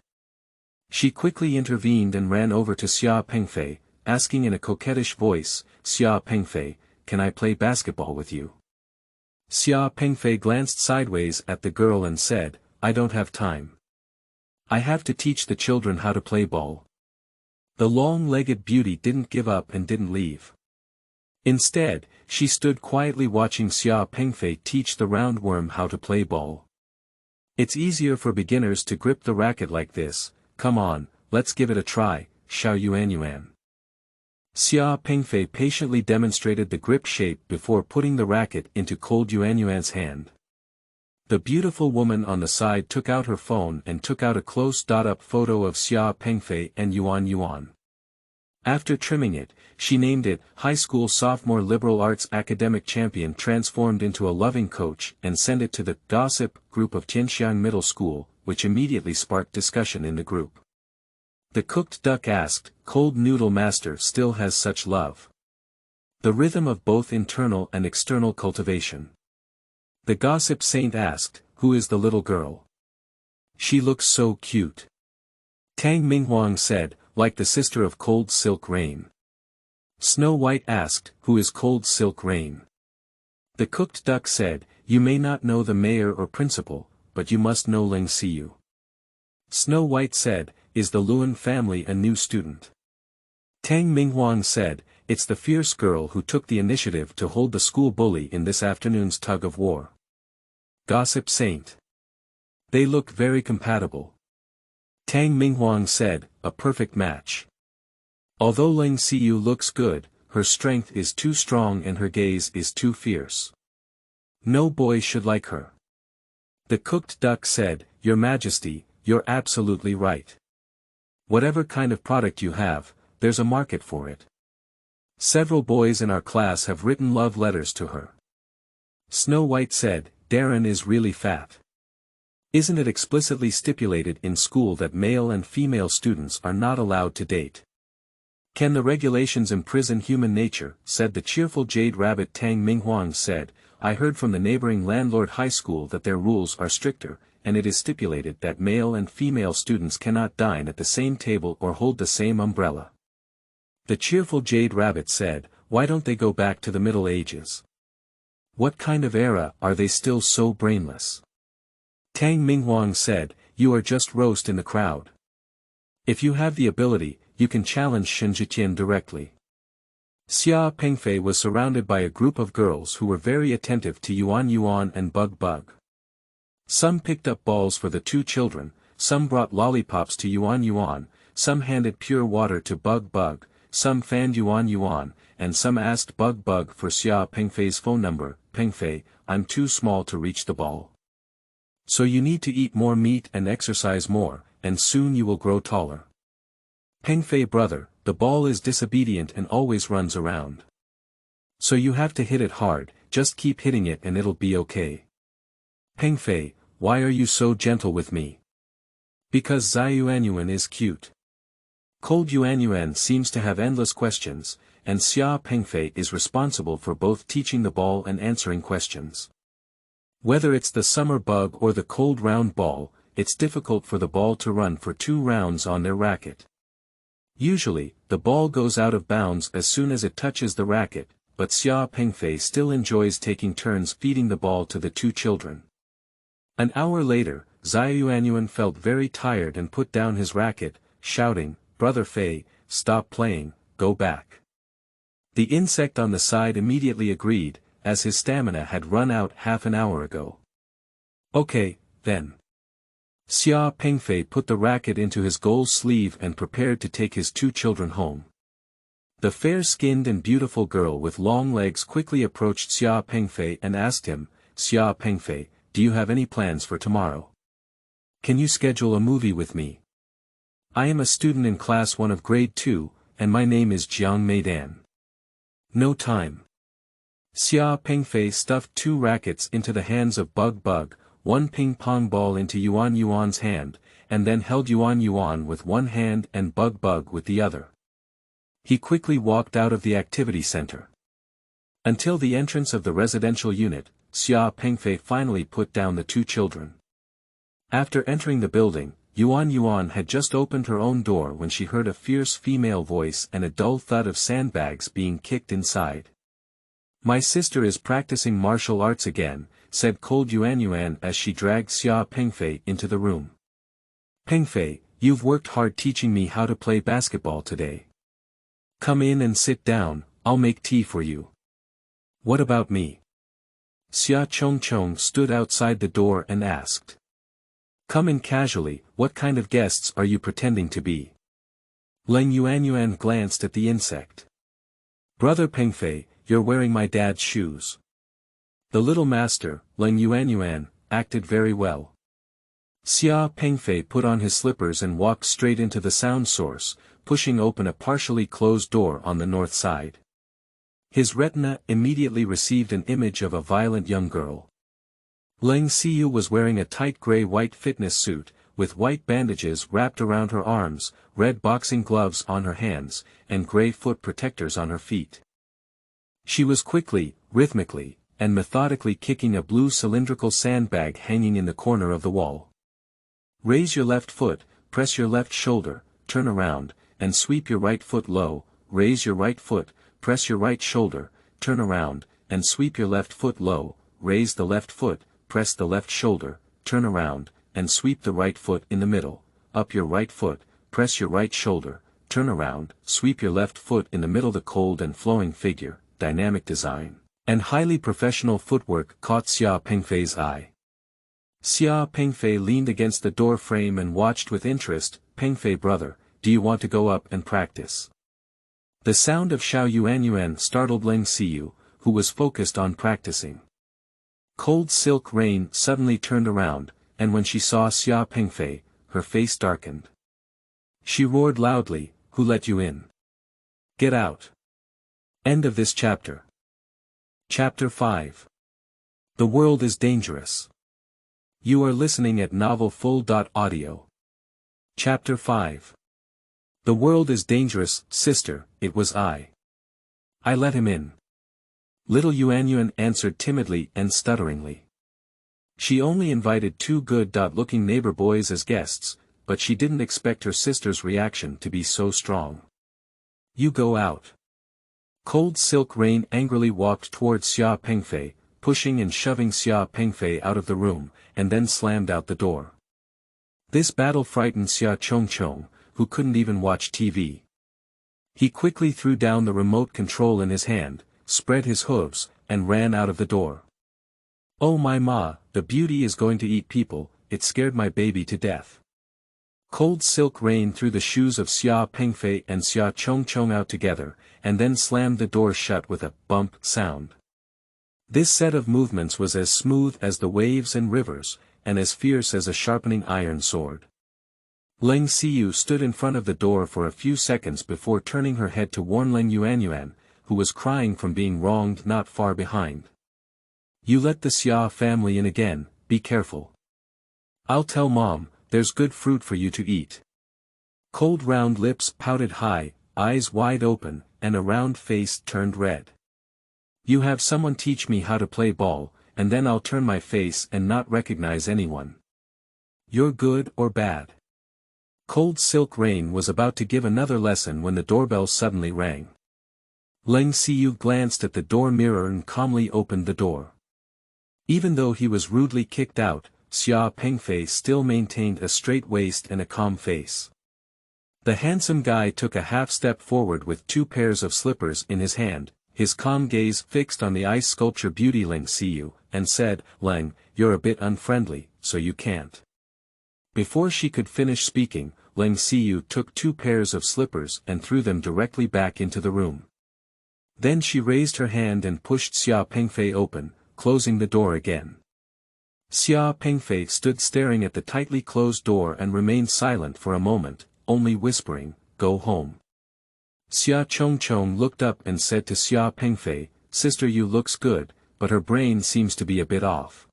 She quickly intervened and ran over to Xia Pengfei, asking in a coquettish voice, Xia Pengfei, can I play basketball with you? Xia Pengfei glanced sideways at the girl and said, I don't have time. I have to teach the children how to play ball. The long-legged beauty didn't give up and didn't leave. Instead, she stood quietly watching Xia Pengfei teach the roundworm how to play ball. It's easier for beginners to grip the racket like this, come on, let's give it a try, Xiao Yuanyuan. Xia Pengfei patiently demonstrated the grip shape before putting the racket into cold Yuanyuan's hand. The beautiful woman on the side took out her phone and took out a close-up photo of Xia Pengfei and Yuan. After trimming it, she named it, High School Sophomore Liberal Arts Academic Champion transformed into a loving coach and sent it to the gossip group of Tianxiang Middle School, which immediately sparked discussion in the group. The cooked duck asked, Cold Noodle Master still has such love. The rhythm of both internal and external cultivation. The gossip saint asked, who is the little girl? She looks so cute. Tang Minghuang said, like the sister of Cold Silk Rain. Snow White asked, who is Cold Silk Rain? The cooked duck said, you may not know the mayor or principal, but you must know Leng Siyu. Snow White said, is the Luan family a new student? Tang Minghuang said, it's the fierce girl who took the initiative to hold the school bully in this afternoon's tug of war. Gossip Saint. They look very compatible. Tang Minghuang said, a perfect match. Although Leng Siyu looks good, her strength is too strong and her gaze is too fierce. No boy should like her. The cooked duck said, Your Majesty, you're absolutely right. Whatever kind of product you have, there's a market for it. Several boys in our class have written love letters to her. Snow White said, Darren is really fat. Isn't it explicitly stipulated in school that male and female students are not allowed to date? Can the regulations imprison human nature? Said the cheerful jade rabbit. Tang Minghuang said, I heard from the neighboring landlord high school that their rules are stricter, and it is stipulated that male and female students cannot dine at the same table or hold the same umbrella. The cheerful jade rabbit said, Why don't they go back to the Middle Ages? What kind of era are they still so brainless? Tang Minghuang said, You are just roast in the crowd. If you have the ability, you can challenge Shen Zhiqian directly. Xia Pengfei was surrounded by a group of girls who were very attentive to Yuan Yuan and Bug Bug. Some picked up balls for the two children, some brought lollipops to Yuan Yuan, some handed pure water to Bug Bug, some fanned Yuan Yuan, and some asked Bug Bug for Xia Pengfei's phone number. Pengfei, I'm too small to reach the ball. So you need to eat more meat and exercise more, and soon you will grow taller. Pengfei brother, the ball is disobedient and always runs around. So you have to hit it hard, just keep hitting it and it'll be okay. Pengfei, why are you so gentle with me? Because Ziyuanyuan is cute. Cold Yuanyuan seems to have endless questions, and Xia Pengfei is responsible for both teaching the ball and answering questions. Whether it's the summer bug or the cold round ball, it's difficult for the ball to run for 2 rounds on their racket. Usually, the ball goes out of bounds as soon as it touches the racket, but Xia Pengfei still enjoys taking turns feeding the ball to the 2 children. An hour later, Ziyuanyuan felt very tired and put down his racket, shouting, Brother Fei, stop playing, go back. The insect on the side immediately agreed, as his stamina had run out half an hour ago. Okay, then. Xia Pengfei put the racket into his gold sleeve and prepared to take his 2 children home. The fair-skinned and beautiful girl with long legs quickly approached Xia Pengfei and asked him, Xia Pengfei, do you have any plans for tomorrow? Can you schedule a movie with me? I am a student in class 1 of grade 2, and my name is Jiang Meidan. No time. Xia Pengfei stuffed 2 rackets into the hands of Bug Bug, 1 ping-pong ball into Yuan Yuan's hand, and then held Yuan Yuan with one hand and Bug Bug with the other. He quickly walked out of the activity center. Until the entrance of the residential unit, Xia Pengfei finally put down the 2 children. After entering the building, Yuan Yuan had just opened her own door when she heard a fierce female voice and a dull thud of sandbags being kicked inside. My sister is practicing martial arts again, said cold Yuanyuan as she dragged Xia Pengfei into the room. Pengfei, you've worked hard teaching me how to play basketball today. Come in and sit down, I'll make tea for you. What about me? Xia Chongchong stood outside the door and asked. Come in casually, what kind of guests are you pretending to be? Leng Yuanyuan glanced at the insect. Brother Pengfei, you're wearing my dad's shoes. The little master, Leng Yuanyuan, acted very well. Xia Pengfei put on his slippers and walked straight into the sound source, pushing open a partially closed door on the north side. His retina immediately received an image of a violent young girl. Leng Siyu was wearing a tight gray-white fitness suit, with white bandages wrapped around her arms, red boxing gloves on her hands, and gray foot protectors on her feet. She was quickly, rhythmically, and methodically kicking a blue cylindrical sandbag hanging in the corner of the wall. Raise your left foot, press your left shoulder, turn around, and sweep your right foot low, raise your right foot, press your right shoulder, turn around, and sweep your left foot low, raise the left foot, press the left shoulder, turn around, and sweep the right foot in the middle, up your right foot, press your right shoulder, turn around, sweep your left foot in the middle. The cold and flowing figure, dynamic design, and highly professional footwork caught Xia Pengfei's eye. Xia Pengfei leaned against the door frame and watched with interest. Pengfei brother, do you want to go up and practice? The sound of Xiao Yuanyuan startled Leng Siyu, who was focused on practicing. Cold Silk Rain suddenly turned around, and when she saw Xia Pengfei, her face darkened. She roared loudly, who let you in? Get out. End of this chapter. Chapter 5. The world is dangerous. You are listening at novelfull.audio. Chapter 5. The world is dangerous, sister, it was I. I let him in. Little Yuanyuan answered timidly and stutteringly. She only invited two good-looking neighbor boys as guests, but she didn't expect her sister's reaction to be so strong. You go out. Cold Silk Rain angrily walked towards Xia Pengfei, pushing and shoving Xia Pengfei out of the room, and then slammed out the door. This battle frightened Xia Chongchong, who couldn't even watch TV. He quickly threw down the remote control in his hand, spread his hooves, and ran out of the door. Oh my ma, the beauty is going to eat people, it scared my baby to death. Cold Silk Rain threw the shoes of Xia Pengfei and Xia Chongchong out together, and then slammed the door shut with a bump sound. This set of movements was as smooth as the waves and rivers, and as fierce as a sharpening iron sword. Leng Siyu stood in front of the door for a few seconds before turning her head to warn Leng Yuanyuan, who was crying from being wronged not far behind. You let the Xia family in again, be careful. I'll tell mom, there's good fruit for you to eat. Cold round lips pouted high, eyes wide open, and a round face turned red. You have someone teach me how to play ball, and then I'll turn my face and not recognize anyone. You're good or bad. Cold Silk Rain was about to give another lesson when the doorbell suddenly rang. Leng Siyu glanced at the door mirror and calmly opened the door. Even though he was rudely kicked out, Xia Pengfei still maintained a straight waist and a calm face. The handsome guy took a half-step forward with two pairs of slippers in his hand, his calm gaze fixed on the ice sculpture beauty Leng Siyu, and said, Leng, you're a bit unfriendly, so you can't. Before she could finish speaking, Leng Siyu took two pairs of slippers and threw them directly back into the room. Then she raised her hand and pushed Xia Pengfei open, closing the door again. Xia Pengfei stood staring at the tightly closed door and remained silent for a moment, only whispering, go home. Xia Chongchong looked up and said to Xia Pengfei, sister you looks good, but her brain seems to be a bit off.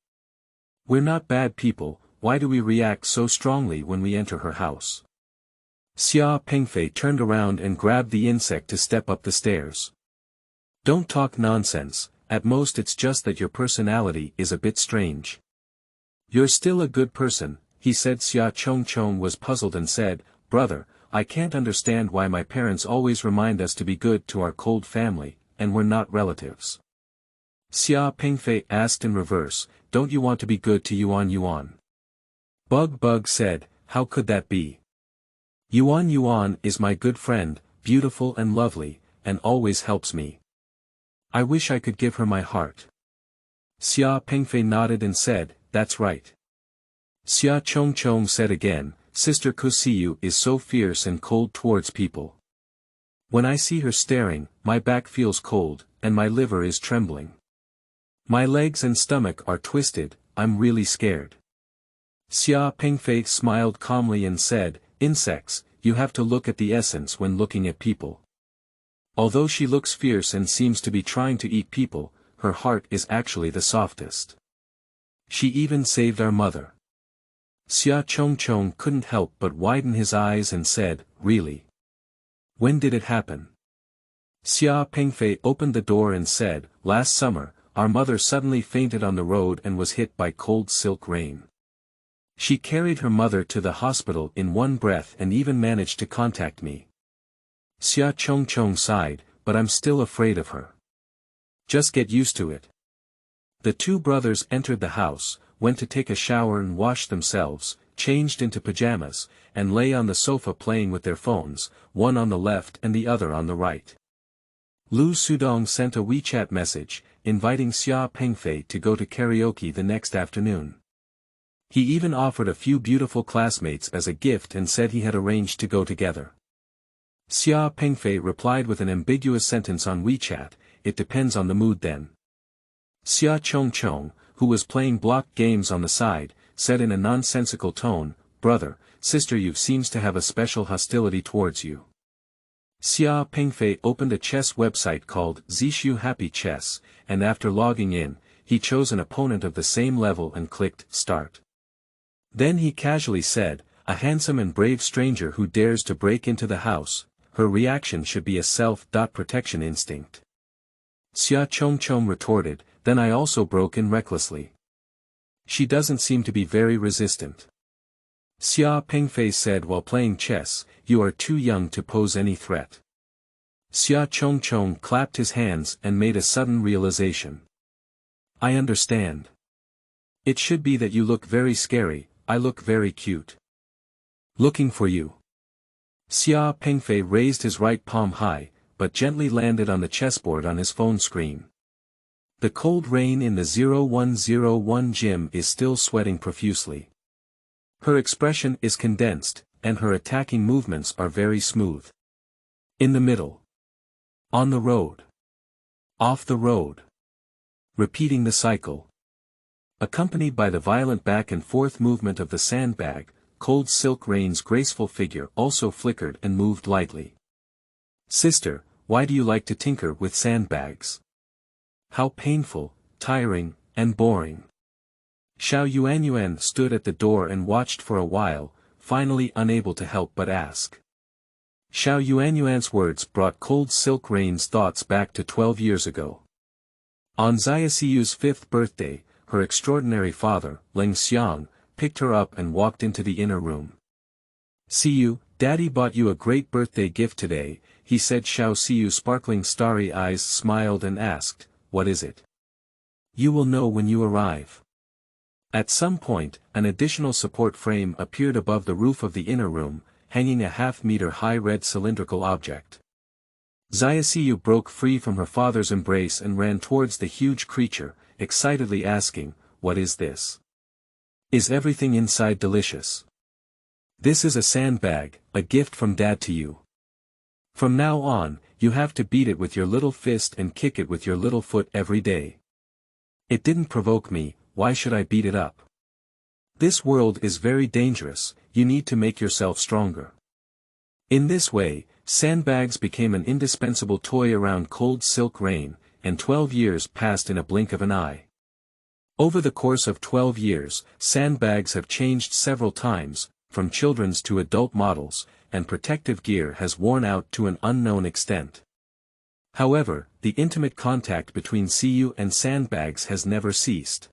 We're not bad people, why do we react so strongly when we enter her house? Xia Pengfei turned around and grabbed the insect to step up the stairs. Don't talk nonsense, at most it's just that your personality is a bit strange. You're still a good person, he said. Xia Chongchong was puzzled and said, brother, I can't understand why my parents always remind us to be good to our cold family, and we're not relatives. Xia Pengfei asked in reverse, don't you want to be good to Yuan? Bug said, how could that be? Yuan is my good friend, beautiful and lovely, and always helps me. I wish I could give her my heart. Xia Pengfei nodded and said, that's right. Xia Chongchong said again, Sister Siyu is so fierce and cold towards people. When I see her staring, my back feels cold, and my liver is trembling. My legs and stomach are twisted, I'm really scared. Xia Pengfei smiled calmly and said, insects, you have to look at the essence when looking at people. Although she looks fierce and seems to be trying to eat people, her heart is actually the softest. She even saved our mother. Xia Chongchong couldn't help but widen his eyes and said, really? When did it happen? Xia Pengfei opened the door and said, last summer, our mother suddenly fainted on the road and was hit by Cold Silk Rain. She carried her mother to the hospital in one breath and even managed to contact me. Xia Chongchong sighed, but I'm still afraid of her. Just get used to it. The two brothers entered the house, went to take a shower and wash themselves, changed into pajamas, and lay on the sofa playing with their phones, one on the left and the other on the right. Lu Sudong sent a WeChat message, inviting Xia Pengfei to go to karaoke the next afternoon. He even offered a few beautiful classmates as a gift and said he had arranged to go together. Xia Pengfei replied with an ambiguous sentence on WeChat, "It depends on the mood then." Xia Chongchong, who was playing block games on the side, said in a nonsensical tone, "Brother, sister, you seems to have a special hostility towards you." Xia Pengfei opened a chess website called Zishu Happy Chess, and after logging in, he chose an opponent of the same level and clicked Start. Then he casually said, "A handsome and brave stranger who dares to break into the house, her reaction should be a self-protection instinct." Xia Chongchong retorted, "Then I also broke in recklessly. She doesn't seem to be very resistant." Xia Pengfei said while playing chess, "You are too young to pose any threat." Xia Chongchong clapped his hands and made a sudden realization. "I understand. It should be that you look very scary, I look very cute. Looking for you." Xia Pengfei raised his right palm high, but gently landed on the chessboard on his phone screen. The cold rain in the 0101 gym is still sweating profusely. Her expression is condensed, and her attacking movements are very smooth. In the middle. On the road. Off the road. Repeating the cycle. Accompanied by the violent back and forth movement of the sandbag, Cold Silk Rain's graceful figure also flickered and moved lightly. "Sister, why do you like to tinker with sandbags? How painful, tiring, and boring." Xiao Yuanyuan stood at the door and watched for a while, finally unable to help but ask. Xiao Yuanyuan's words brought Cold Silk Rain's thoughts back to 12 years ago. On Siyu's 5th birthday, her extraordinary father, Leng Siyu, picked her up and walked into the inner room. "Siyu, Daddy bought you a great birthday gift today," he said. Xiao Siyu's sparkling starry eyes smiled and asked, "What is it?" "You will know when you arrive." At some point, an additional support frame appeared above the roof of the inner room, hanging a half-meter-high red cylindrical object. Siyu broke free from her father's embrace and ran towards the huge creature, excitedly asking, "What is this? Is everything inside delicious?" "This is a sandbag, a gift from Dad to you. From now on, you have to beat it with your little fist and kick it with your little foot every day." "It didn't provoke me, why should I beat it up? This world is very dangerous, you need to make yourself stronger." In this way, sandbags became an indispensable toy around Cold Silk Rain, and 12 years passed in a blink of an eye. Over the course of 12 years, sandbags have changed several times, from children's to adult models, and protective gear has worn out to an unknown extent. However, the intimate contact between Siyu and sandbags has never ceased.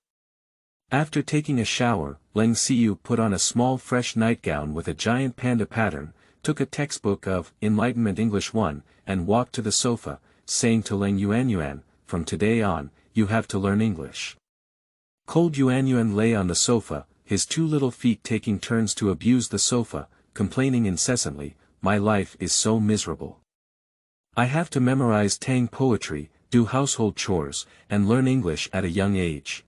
After taking a shower, Leng Siyu put on a small fresh nightgown with a giant panda pattern, took a textbook of Enlightenment English 1, and walked to the sofa, saying to Leng Yuanyuan, "From today on, you have to learn English." Cold Yuanyuan lay on the sofa, his two little feet taking turns to abuse the sofa, complaining incessantly, "My life is so miserable. I have to memorize Tang poetry, do household chores, and learn English at a young age.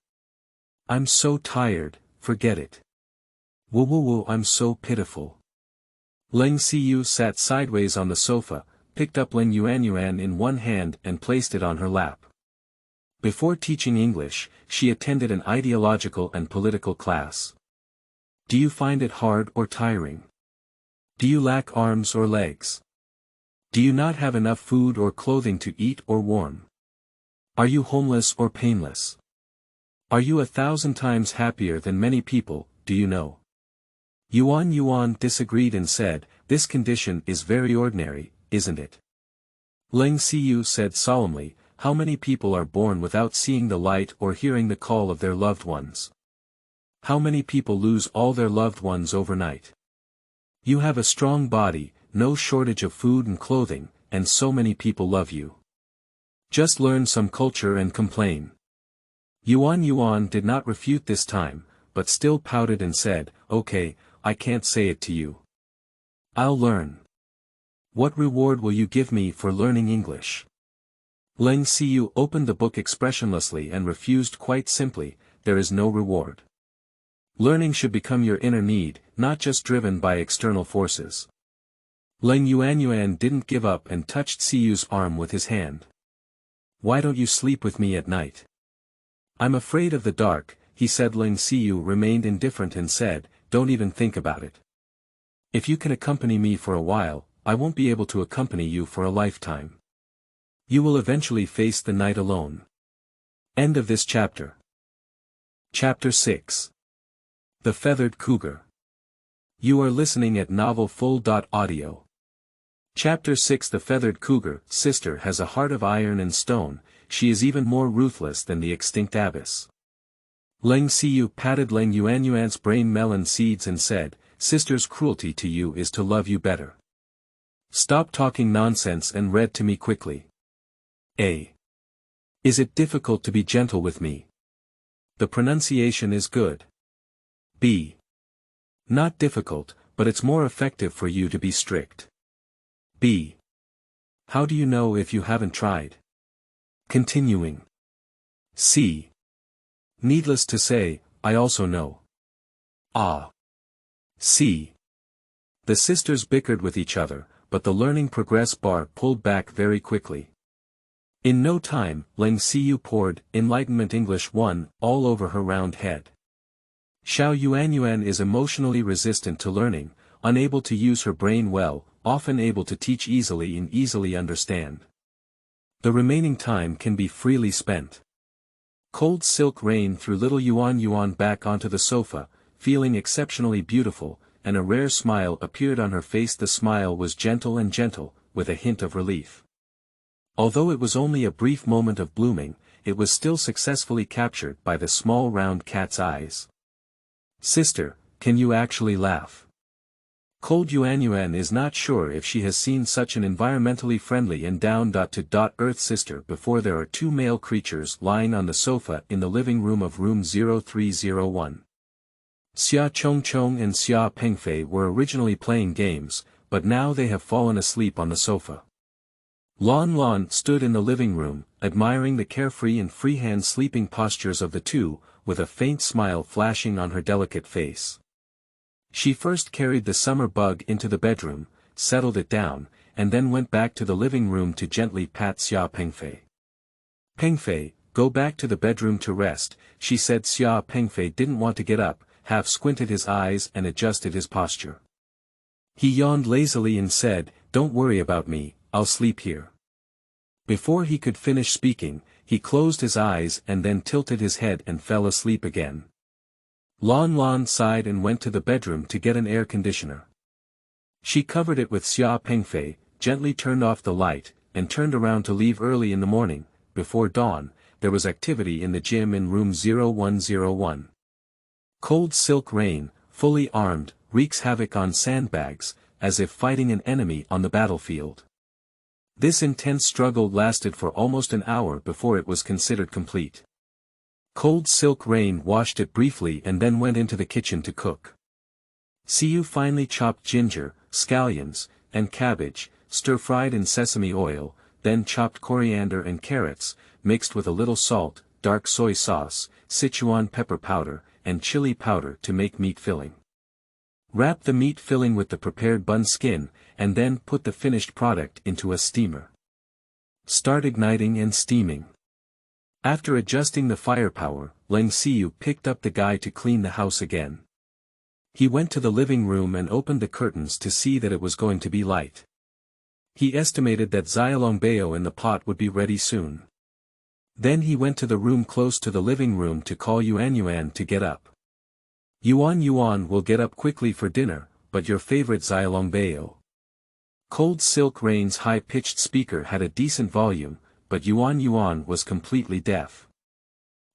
I'm so tired, forget it. Woo woo woo, I'm so pitiful." Leng Siyu sat sideways on the sofa, picked up Leng Yuanyuan in one hand and placed it on her lap. Before teaching English, she attended an ideological and political class. "Do you find it hard or tiring? Do you lack arms or legs? Do you not have enough food or clothing to eat or warm? Are you homeless or painless? Are you 1,000 times happier than many people, do you know?" Yuan disagreed and said, "This condition is very ordinary, isn't it?" Leng Siyu said solemnly, "How many people are born without seeing the light or hearing the call of their loved ones? How many people lose all their loved ones overnight? You have a strong body, no shortage of food and clothing, and so many people love you. Just learn some culture and complain." Yuan did not refute this time, but still pouted and said, "Okay, I can't say it to you. I'll learn." "What reward will you give me for learning English?" Leng Siyu opened the book expressionlessly and refused quite simply, "There is no reward. Learning should become your inner need, not just driven by external forces." Leng Yuanyuan didn't give up and touched Siyu's arm with his hand. "Why don't you sleep with me at night?" "I'm afraid of the dark," he said. Leng Siyu remained indifferent and said, "Don't even think about it. If you can accompany me for a while, I won't be able to accompany you for a lifetime. You will eventually face the night alone." End of this chapter. Chapter 6. The Feathered Cougar. You are listening at novelfull.audio. Chapter 6. The Feathered Cougar. Sister has a heart of iron and stone, she is even more ruthless than the extinct abyss. Leng Siyu patted Leng Yuanyuan's brain melon seeds and said, "Sister's cruelty to you is to love you better. Stop talking nonsense and read to me quickly." A. Is it difficult to be gentle with me? The pronunciation is good. B. Not difficult, but it's more effective for you to be strict. B. How do you know if you haven't tried? Continuing. C. Needless to say, I also know. Ah. C. The sisters bickered with each other, but the learning progress bar pulled back very quickly. In no time, Leng Siyu poured Enlightenment English 1 all over her round head. Xiao Yuanyuan is emotionally resistant to learning, unable to use her brain well, often able to teach easily and easily understand. The remaining time can be freely spent. Cold silk rain threw little Yuan back onto the sofa, feeling exceptionally beautiful, and a rare smile appeared on her face. The smile was gentle and gentle, with a hint of relief. Although it was only a brief moment of blooming, it was still successfully captured by the small round cat's eyes. "Sister, can you actually laugh?" Cold Yuanyuan is not sure if she has seen such an environmentally friendly and down-to-earth sister before. There are two male creatures lying on the sofa in the living room of room 0301. Xia Chongchong and Xia Pengfei were originally playing games, but now they have fallen asleep on the sofa. Lan stood in the living room, admiring the carefree and freehand sleeping postures of the two, with a faint smile flashing on her delicate face. She first carried the summer bug into the bedroom, settled it down, and then went back to the living room to gently pat Xia Pengfei. "Pengfei, go back to the bedroom to rest," she said. Xia Pengfei didn't want to get up, half squinted his eyes and adjusted his posture. He yawned lazily and said, "Don't worry about me, I'll sleep here." Before he could finish speaking, he closed his eyes and then tilted his head and fell asleep again. Lan sighed and went to the bedroom to get an air conditioner. She covered it with Xia Pengfei, gently turned off the light, and turned around to leave early in the morning. Before dawn, there was activity in the gym in room 0101. Cold silk rain, fully armed, wreaks havoc on sandbags, as if fighting an enemy on the battlefield. This intense struggle lasted for almost an hour before it was considered complete. Cold silk rain washed it briefly and then went into the kitchen to cook. Siyu finely chopped ginger, scallions, and cabbage, stir-fried in sesame oil, then chopped coriander and carrots, mixed with a little salt, dark soy sauce, Sichuan pepper powder, and chili powder to make meat filling. Wrap the meat filling with the prepared bun skin, and then put the finished product into a steamer. Start igniting and steaming. After adjusting the firepower, Leng Siyu picked up the guy to clean the house again. He went to the living room and opened the curtains to see that it was going to be light. He estimated that xiaolongbao in the pot would be ready soon. Then he went to the room close to the living room to call Yuanyuan to get up. Yuan will get up quickly for dinner, but your favorite xiaolongbao. Cold silk rain's high-pitched speaker had a decent volume, but Yuan was completely deaf.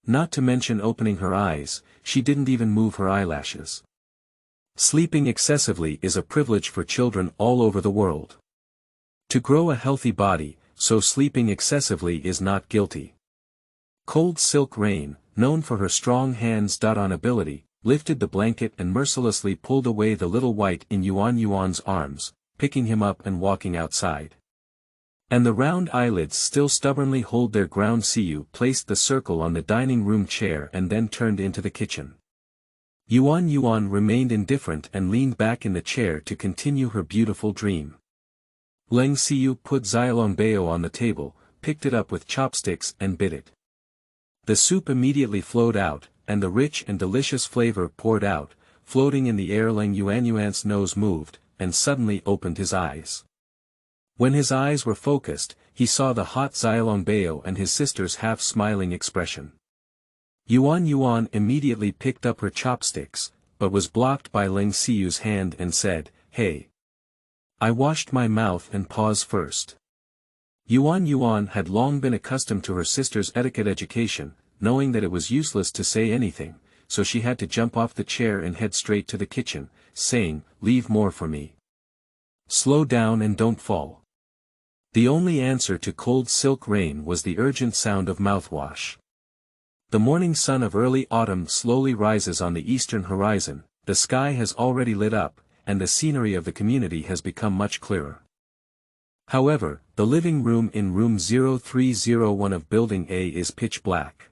Not to mention opening her eyes, she didn't even move her eyelashes. Sleeping excessively is a privilege for children all over the world. To grow a healthy body, so sleeping excessively is not guilty. Cold silk rain, known for her strong hands-on ability, lifted the blanket and mercilessly pulled away the little white in Yuan's arms, picking him up and walking outside. And the round eyelids still stubbornly hold their ground. Siyu placed the circle on the dining room chair and then turned into the kitchen. Yuan remained indifferent and leaned back in the chair to continue her beautiful dream. Leng Siyu put xiaolongbao on the table, picked it up with chopsticks and bit it. The soup immediately flowed out, and the rich and delicious flavor poured out, floating in the air. Leng Yuan's nose moved, and suddenly opened his eyes. When his eyes were focused, he saw the hot xiaolongbao and his sister's half-smiling expression. Yuan immediately picked up her chopsticks, but was blocked by Leng Siyu's hand and said, "Hey. I washed my mouth and paws first." Yuan had long been accustomed to her sister's etiquette education, knowing that it was useless to say anything, so she had to jump off the chair and head straight to the kitchen, saying, "Leave more for me. Slow down and don't fall." The only answer to cold silk rain was the urgent sound of mouthwash. The morning sun of early autumn slowly rises on the eastern horizon, the sky has already lit up, and the scenery of the community has become much clearer. However, the living room in room 0301 of Building A is pitch black.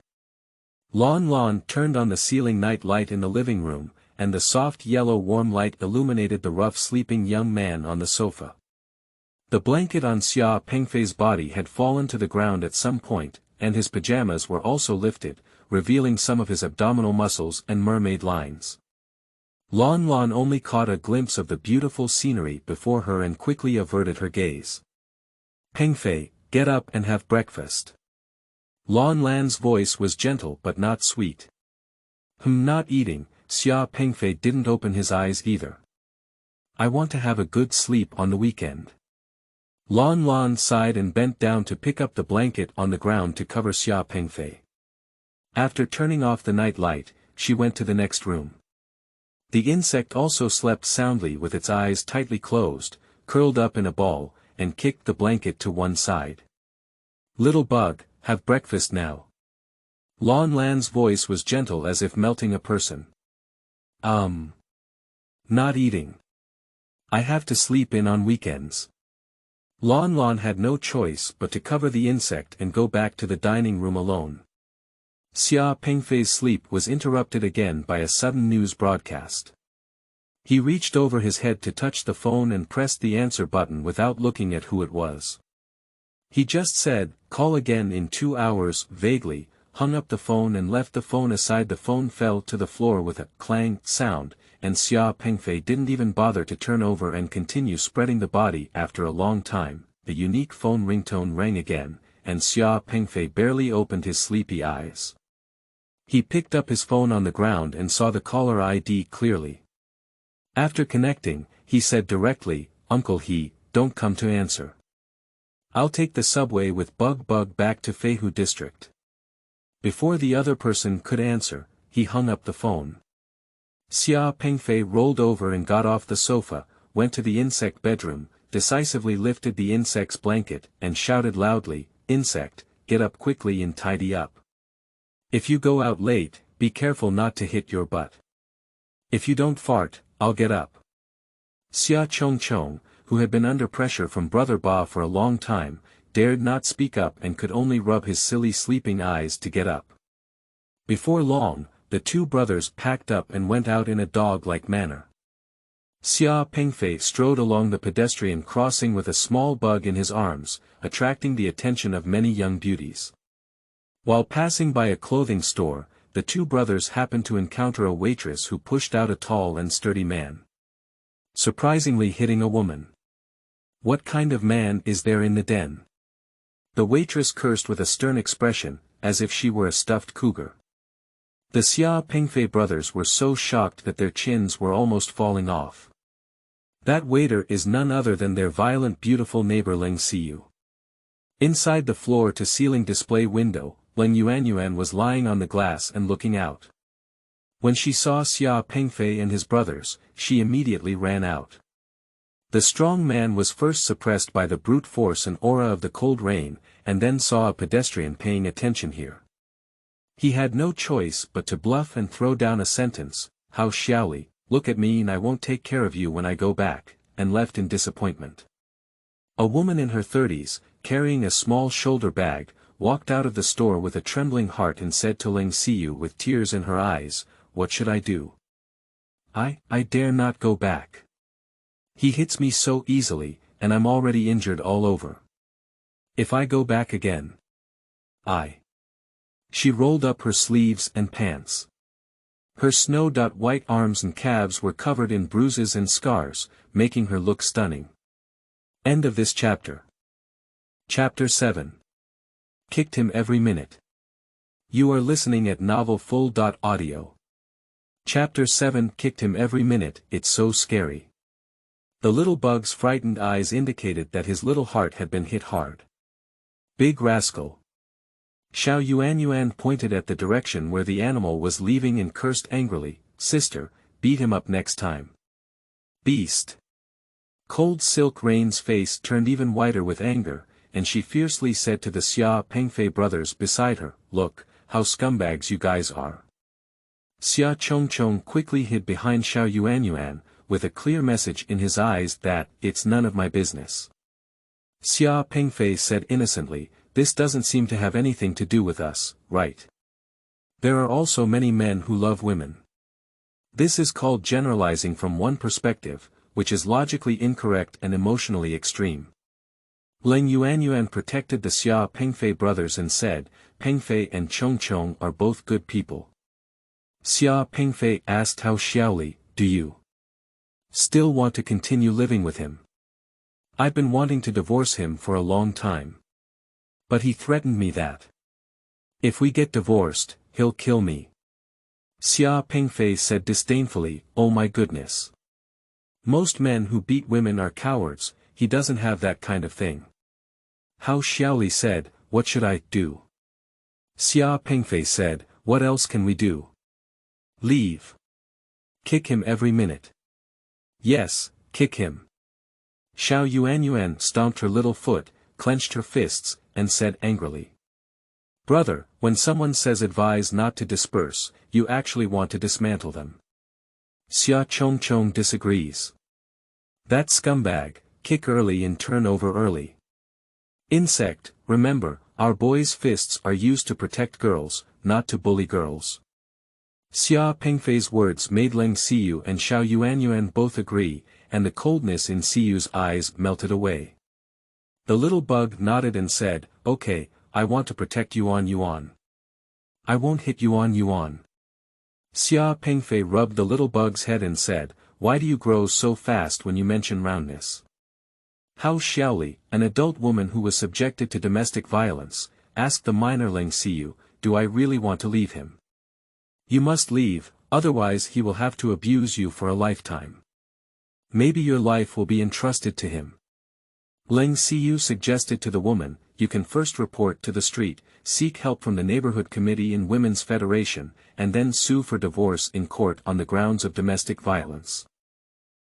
Lon turned on the ceiling night light in the living room, and the soft yellow warm light illuminated the rough sleeping young man on the sofa. The blanket on Xia Pengfei's body had fallen to the ground at some point, and his pajamas were also lifted, revealing some of his abdominal muscles and mermaid lines. Lon only caught a glimpse of the beautiful scenery before her and quickly averted her gaze. "Pengfei, get up and have breakfast." Lan's voice was gentle but not sweet. Not eating." Xia Pengfei didn't open his eyes either. "I want to have a good sleep on the weekend." Lon sighed and bent down to pick up the blanket on the ground to cover Xia Pengfei. After turning off the night light, she went to the next room. The insect also slept soundly with its eyes tightly closed, curled up in a ball, and kicked the blanket to one side. "Little bug, have breakfast now." Lan's voice was gentle as if melting a person. Not eating. I have to sleep in on weekends." Lon had no choice but to cover the insect and go back to the dining room alone. Xia Pengfei's sleep was interrupted again by a sudden news broadcast. He reached over his head to touch the phone and pressed the answer button without looking at who it was. He just said, "Call again in 2 hours," vaguely, hung up the phone and left the phone aside. The phone fell to the floor with a clang sound, and Xia Pengfei didn't even bother to turn over and continue spreading the body. After a long time, the unique phone ringtone rang again, and Xia Pengfei barely opened his sleepy eyes. He picked up his phone on the ground and saw the caller ID clearly. After connecting, he said directly, "Uncle don't come to answer. I'll take the subway with Bug back to Feihu District." Before the other person could answer, he hung up the phone. Xia Pengfei rolled over and got off the sofa, went to the insect bedroom, decisively lifted the insect's blanket, and shouted loudly, "Insect, get up quickly and tidy up. If you go out late, be careful not to hit your butt. If you don't fart, I'll get up." Xia Chong, who had been under pressure from Brother Ba for a long time, dared not speak up and could only rub his silly sleeping eyes to get up. Before long, the two brothers packed up and went out in a dog-like manner. Xia Pengfei strode along the pedestrian crossing with a small bug in his arms, attracting the attention of many young beauties. While passing by a clothing store, the two brothers happened to encounter a waitress who pushed out a tall and sturdy man. Surprisingly hitting a woman. "What kind of man is there in the den?" The waitress cursed with a stern expression, as if she were a stuffed cougar. The Xia Pengfei brothers were so shocked that their chins were almost falling off. That waiter is none other than their violent beautiful neighbor Leng Siyu. Inside the floor-to-ceiling display window, Leng Yuan was lying on the glass and looking out. When she saw Xia Pengfei and his brothers, she immediately ran out. The strong man was first suppressed by the brute force and aura of the cold rain, and then saw a pedestrian paying attention here. He had no choice but to bluff and throw down a sentence, Hao Xiaoli, look at me and I won't take care of you when I go back, and left in disappointment. A woman in her 30s, carrying a small shoulder bag, walked out of the store with a trembling heart and said to Leng Siyu with tears in her eyes, "What should I do? I dare not go back. He hits me so easily, and I'm already injured all over. If I go back again, She rolled up her sleeves and pants. Her snow-white arms and calves were covered in bruises and scars, making her look stunning. End of this chapter. Chapter 7. Kicked him every minute. You are listening at novelfull.audio. Chapter 7. Kicked him every minute. It's so scary. The little bug's frightened eyes indicated that his little heart had been hit hard. Big rascal. Xiao Yuan pointed at the direction where the animal was leaving and cursed angrily, "Sister, beat him up next time." Beast. Cold Silk Rain's face turned even whiter with anger, and she fiercely said to the Xia Pengfei brothers beside her, "Look, how scumbags you guys are." Xia Chongchong quickly hid behind Xiao Yuan, with a clear message in his eyes that, "It's none of my business." Xia Pengfei said innocently, "This doesn't seem to have anything to do with us, right? There are also many men who love women. This is called generalizing from one perspective, which is logically incorrect and emotionally extreme." Leng Yuan protected the Xia Pengfei brothers and said, "Pengfei and Chongchong are both good people." Xia Pengfei asked Hao Xiaoli, "Do you still want to continue living with him? I've been wanting to divorce him for a long time. But he threatened me that if we get divorced, he'll kill me." Xia Pengfei said disdainfully, "Oh my goodness. Most men who beat women are cowards, he doesn't have that kind of thing." Hao Xiaoli said, "What should I do?" Xia Pengfei said, "What else can we do? Leave. Kick him every minute." "Yes, kick him." Xiao Yuan stomped her little foot, clenched her fists, and said angrily, "Brother, when someone says advise not to disperse, you actually want to dismantle them." Xia Chongchong disagrees. "That scumbag, kick early and turn over early. Insect, remember, our boys' fists are used to protect girls, not to bully girls." Xia Pengfei's words made Leng Siyu and Xiao Yuan both agree, and the coldness in Siyu's eyes melted away. The little bug nodded and said, "Okay, I want to protect Yuan. I won't hit Yuan. Xia Pengfei rubbed the little bug's head and said, "Why do you grow so fast when you mention roundness?" Hao Xiaoli, an adult woman who was subjected to domestic violence, asked the minor Leng Siyu, "Do I really want to leave him?" "You must leave, otherwise he will have to abuse you for a lifetime. Maybe your life will be entrusted to him." Leng Siyu suggested to the woman, "You can first report to the street, seek help from the neighborhood committee in Women's Federation, and then sue for divorce in court on the grounds of domestic violence."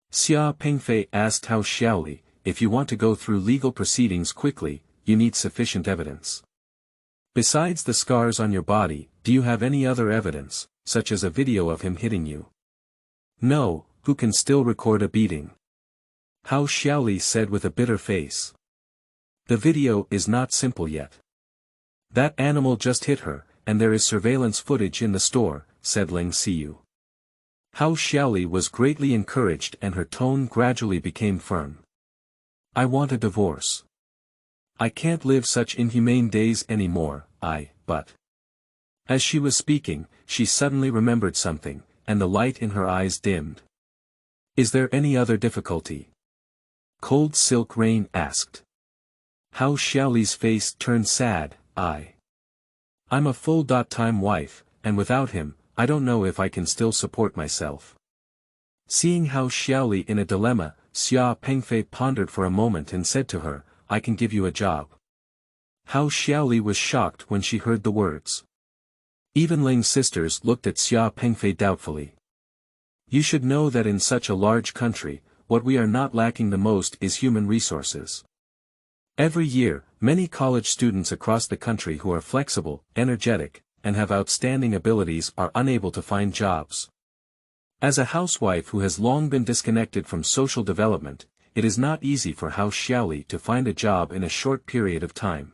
Xia Pengfei asked Hao Xiaoli, "If you want to go through legal proceedings quickly, you need sufficient evidence. Besides the scars on your body, do you have any other evidence, such as a video of him hitting you?" "No, who can still record a beating?" Hao Xiaoli said with a bitter face. "The video is not simple yet. That animal just hit her, and there is surveillance footage in the store," said Leng Siyu. Hao Xiaoli was greatly encouraged and her tone gradually became firm. "I want a divorce. I can't live such inhumane days anymore, but..." As she was speaking, she suddenly remembered something, and the light in her eyes dimmed. "Is there any other difficulty?" Cold Silk Rain asked. Hao Xiaoli's face turned sad. I'm a full-time wife, and without him, I don't know if I can still support myself." Seeing Hao Xiaoli in a dilemma, Xia Pengfei pondered for a moment and said to her, "I can give you a job." Hao Xiaoli was shocked when she heard the words. Even Leng's sisters looked at Xia Pengfei doubtfully. "You should know that in such a large country, what we are not lacking the most is human resources. Every year, many college students across the country who are flexible, energetic, and have outstanding abilities are unable to find jobs. As a housewife who has long been disconnected from social development, it is not easy for House Xiaoli to find a job in a short period of time.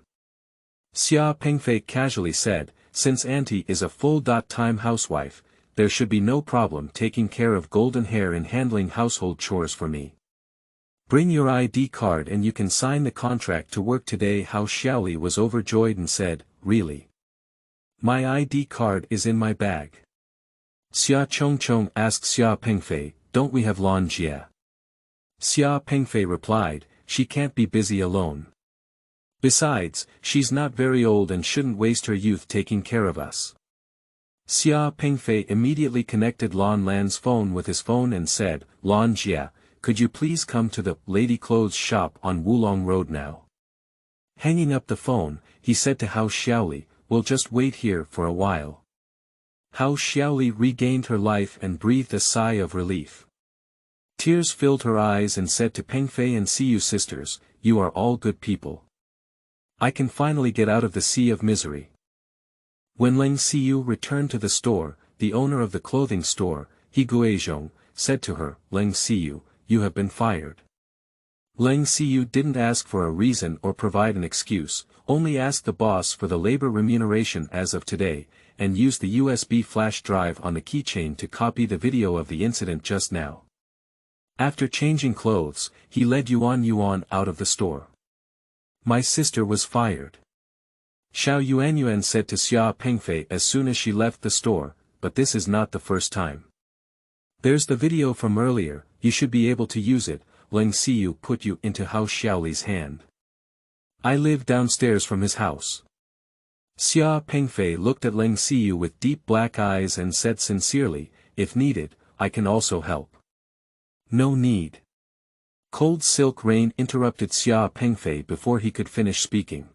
Xia Pengfei casually said, since Auntie is a full-time housewife, there should be no problem taking care of golden hair and handling household chores for me. Bring your ID card and you can sign the contract to work today. House Xiaoli was overjoyed and said, really? My ID card is in my bag. Xia Chongchong asked Xia Pengfei, don't we have Lan Jie? Xia Pengfei replied, she can't be busy alone. Besides, she's not very old and shouldn't waste her youth taking care of us. Xia Pengfei immediately connected Lan Lan's phone with his phone and said, Lan Jie, could you please come to the lady clothes shop on Wulong Road now? Hanging up the phone, he said to House Xiaoli, we'll just wait here for a while. House Xiaoli regained her life and breathed a sigh of relief. Tears filled her eyes and said to Pengfei and Siyu sisters, you are all good people. I can finally get out of the sea of misery. When Leng Siyu returned to the store, the owner of the clothing store, He Guizhong, said to her, Leng Siyu, you have been fired. Leng Siyu didn't ask for a reason or provide an excuse, only asked the boss for the labor remuneration as of today, and used the USB flash drive on the keychain to copy the video of the incident just now. After changing clothes, he led Yuan out of the store. My sister was fired. Xiao Yuan said to Xia Pengfei as soon as she left the store, but this is not the first time. There's the video from earlier, you should be able to use it. Leng Siyu put you into House Xiaoli's hand. I live downstairs from his house. Xia Pengfei looked at Leng Siyu with deep black eyes and said sincerely, if needed, I can also help. No need. Cold silk rain interrupted Xia Pengfei before he could finish speaking.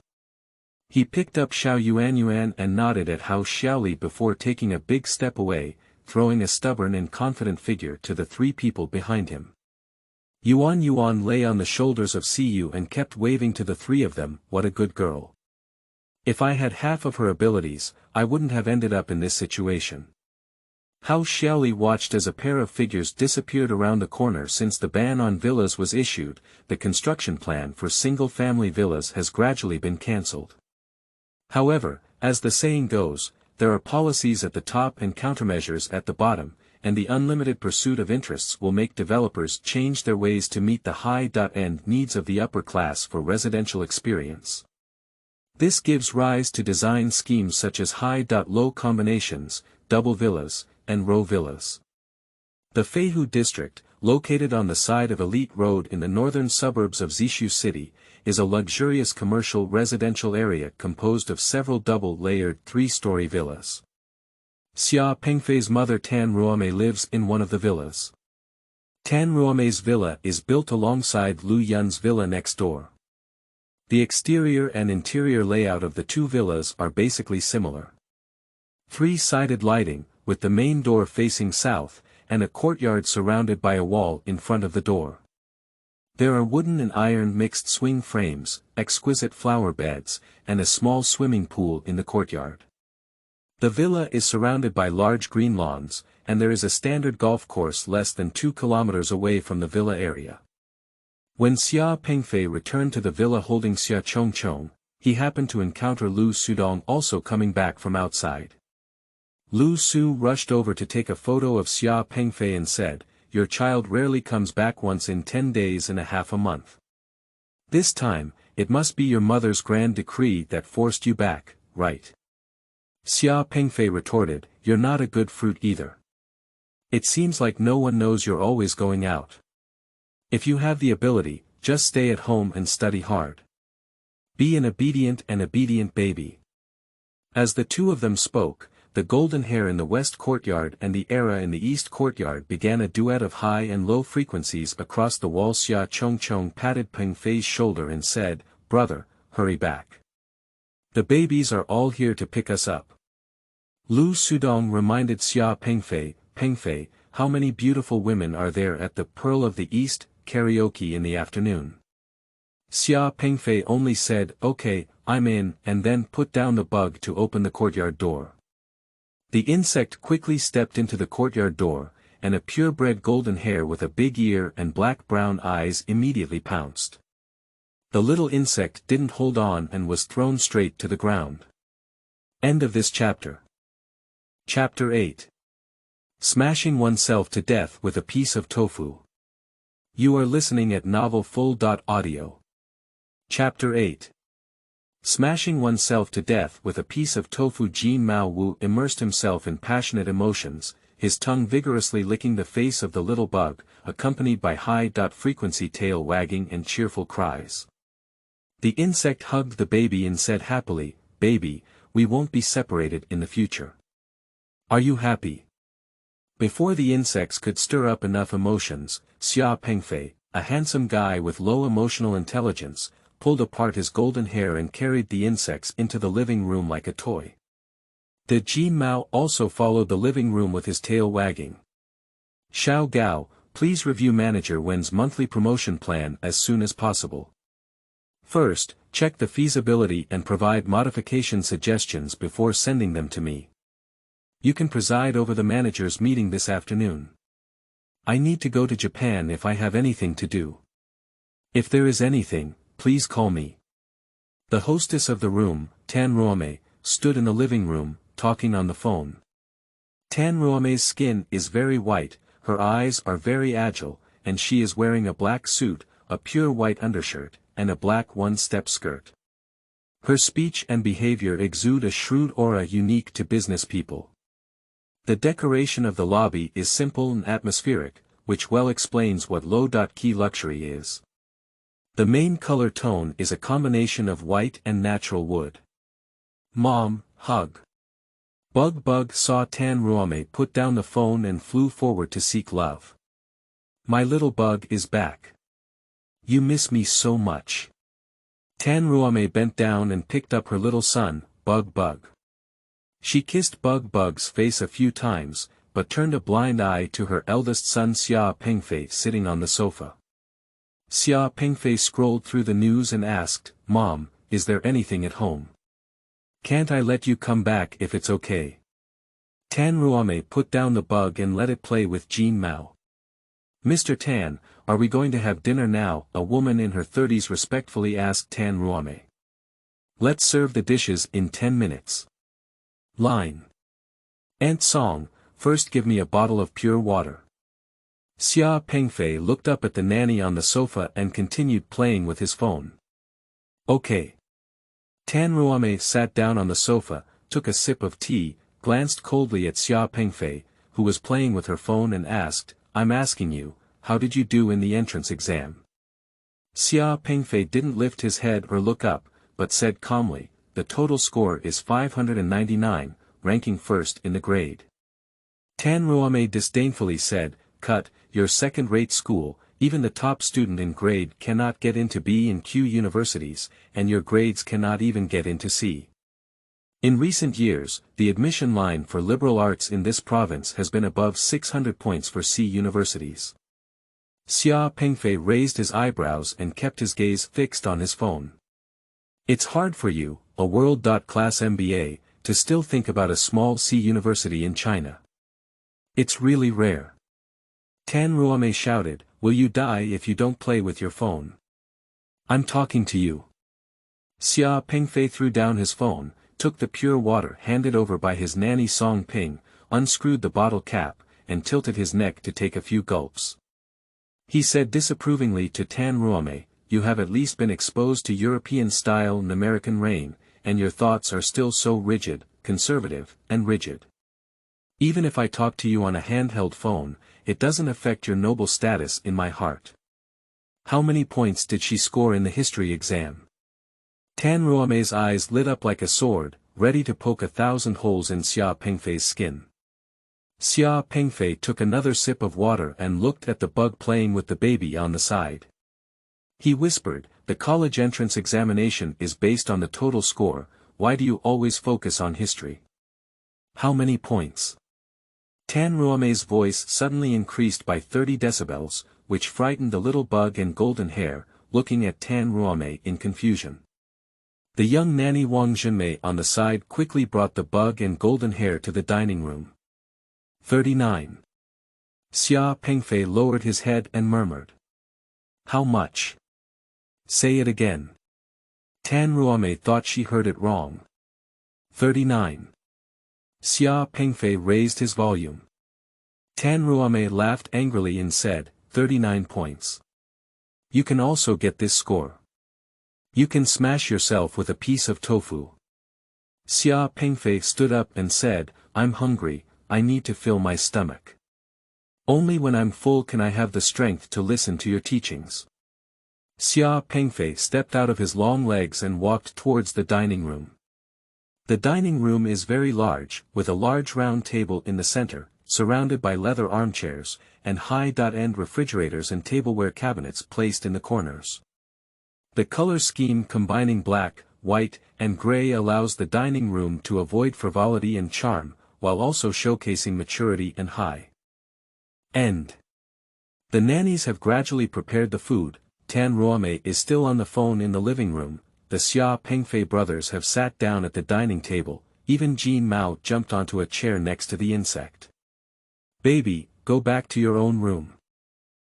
He picked up Xiao Yuan and nodded at House Xiaoli before taking a big step away, throwing a stubborn and confident figure to the three people behind him. Yuan lay on the shoulders of Siyu and kept waving to the three of them, what a good girl. If I had half of her abilities, I wouldn't have ended up in this situation. House Xiaoli watched as a pair of figures disappeared around the corner. Since the ban on villas was issued, the construction plan for single-family villas has gradually been cancelled. However, as the saying goes, there are policies at the top and countermeasures at the bottom, and the unlimited pursuit of interests will make developers change their ways to meet the high-end needs of the upper class for residential experience. This gives rise to design schemes such as high-low combinations, double villas, and row villas. The Feihu district, located on the side of Elite Road in the northern suburbs of Zishu City, is a luxurious commercial residential area composed of several double-layered three-story villas. Xia Pengfei's mother Tan Ruomei lives in one of the villas. Tan Ruomei's villa is built alongside Lu Yun's villa next door. The exterior and interior layout of the two villas are basically similar. Three-sided lighting, with the main door facing south, and a courtyard surrounded by a wall in front of the door. There are wooden and iron mixed swing frames, exquisite flower beds, and a small swimming pool in the courtyard. The villa is surrounded by large green lawns, and there is a standard golf course less than 2 kilometers away from the villa area. When Xia Pengfei returned to the villa holding Xia Chongchong, he happened to encounter Lu Sudong also coming back from outside. Lu Su rushed over to take a photo of Xia Pengfei and said, "Your child rarely comes back once in 10 days and a half a month. This time, it must be your mother's grand decree that forced you back, right?" Xia Pengfei retorted, "You're not a good fruit either. It seems like no one knows you're always going out. If you have the ability, just stay at home and study hard. Be an obedient baby." As the two of them spoke, the golden hair in the west courtyard and the era in the east courtyard began a duet of high and low frequencies across the wall. Xia Chongchong patted Pengfei's shoulder and said, "Brother, hurry back. The babies are all here to pick us up." Lu Sudong reminded Xia Pengfei, "Pengfei, how many beautiful women are there at the Pearl of the East karaoke in the afternoon?" Xia Pengfei only said, "Okay, I'm in," and then put down the bug to open the courtyard door. The insect quickly stepped into the courtyard door, and a purebred golden hair with a big ear and black-brown eyes immediately pounced. The little insect didn't hold on and was thrown straight to the ground. End of this chapter. Chapter 8. Smashing oneself to death with a piece of tofu. You are listening at novelfull.audio. Chapter 8. Smashing oneself to death with a piece of tofu. Jin Mao Wu immersed himself in passionate emotions, his tongue vigorously licking the face of the little bug, accompanied by high-frequency tail wagging and cheerful cries. The insect hugged the baby and said happily, "Baby, we won't be separated in the future. Are you happy?" Before the insects could stir up enough emotions, Xia Pengfei, a handsome guy with low emotional intelligence, pulled apart his golden hair and carried the insects into the living room like a toy. The Jin Mao also followed the living room with his tail wagging. Xiao Gao, please review Manager Wen's monthly promotion plan as soon as possible. First, check the feasibility and provide modification suggestions before sending them to me. You can preside over the manager's meeting this afternoon. I need to go to Japan if I have anything to do. If there is anything, please call me. The hostess of the room, Tan Ruome, stood in the living room, talking on the phone. Tan Ruome's skin is very white, her eyes are very agile, and she is wearing a black suit, a pure white undershirt, and a black one-step skirt. Her speech and behavior exude a shrewd aura unique to business people. The decoration of the lobby is simple and atmospheric, which well explains what low-key luxury is. The main color tone is a combination of white and natural wood. Mom, hug. Bug saw Tan Ruome put down the phone and flew forward to seek love. My little bug is back. You miss me so much. Tan Ruome bent down and picked up her little son, Bug. She kissed Bug's face a few times, but turned a blind eye to her eldest son Xia Pengfei sitting on the sofa. Xia Pengfei scrolled through the news and asked, "Mom, is there anything at home? Can't I let you come back if it's okay?" Tan Ruome put down the bug and let it play with Jin Mao. "Mr. Tan, are we going to have dinner now?" a woman in her 30s respectfully asked Tan Ruome. "Let's serve the dishes in 10 minutes. Line. Ant song, first give me a bottle of pure water." Xia Pengfei looked up at the nanny on the sofa and continued playing with his phone. "Okay." Tan Ruome sat down on the sofa, took a sip of tea, glanced coldly at Xia Pengfei, who was playing with her phone and asked, "I'm asking you, how did you do in the entrance exam?" Xia Pengfei didn't lift his head or look up, but said calmly, "The total score is 599, ranking first in the grade." Tan Ruome disdainfully said, "Cut, your second-rate school, even the top student in grade cannot get into B and Q universities, and your grades cannot even get into C." In recent years, the admission line for liberal arts in this province has been above 600 points for C universities. Xia Pengfei raised his eyebrows and kept his gaze fixed on his phone. "It's hard for you, a world-class MBA, to still think about a small C university in China. It's really rare." Tan Ruome shouted, "Will you die if you don't play with your phone? I'm talking to you." Xia Pengfei threw down his phone, took the pure water handed over by his nanny Song Ping, unscrewed the bottle cap, and tilted his neck to take a few gulps. He said disapprovingly to Tan Ruome, "You have at least been exposed to European style and American rain, and your thoughts are still so rigid, conservative, and rigid. Even if I talk to you on a handheld phone, it doesn't affect your noble status in my heart." How many points did she score in the history exam? Tan Ruome's eyes lit up like a sword, ready to poke 1,000 holes in Xia Pengfei's skin. Xia Pengfei took another sip of water and looked at the bug playing with the baby on the side. He whispered, "The college entrance examination is based on the total score, why do you always focus on history? How many points?" Tan Ruome's voice suddenly increased by 30 decibels, which frightened the little bug and golden hair, looking at Tan Ruome in confusion. The young nanny Wang Zhenmei on the side quickly brought the bug and golden hair to the dining room. 39. Xia Pengfei lowered his head and murmured. How much? Say it again. Tan Ruame thought she heard it wrong. 39. Xia Pengfei raised his volume. Tan Ruame laughed angrily and said, 39 points. You can also get this score. You can smash yourself with a piece of tofu. Xia Pengfei stood up and said, I'm hungry, I need to fill my stomach. Only when I'm full can I have the strength to listen to your teachings. Xia Pengfei stepped out of his long legs and walked towards the dining room. The dining room is very large, with a large round table in the center, surrounded by leather armchairs, and high-end refrigerators and tableware cabinets placed in the corners. The color scheme combining black, white, and gray allows the dining room to avoid frivolity and charm, while also showcasing maturity and high-end. The nannies have gradually prepared the food. Tan Ruame is still on the phone in the living room. The Xia Pengfei brothers have sat down at the dining table. Even Jin Mao jumped onto a chair next to the insect. Baby, go back to your own room.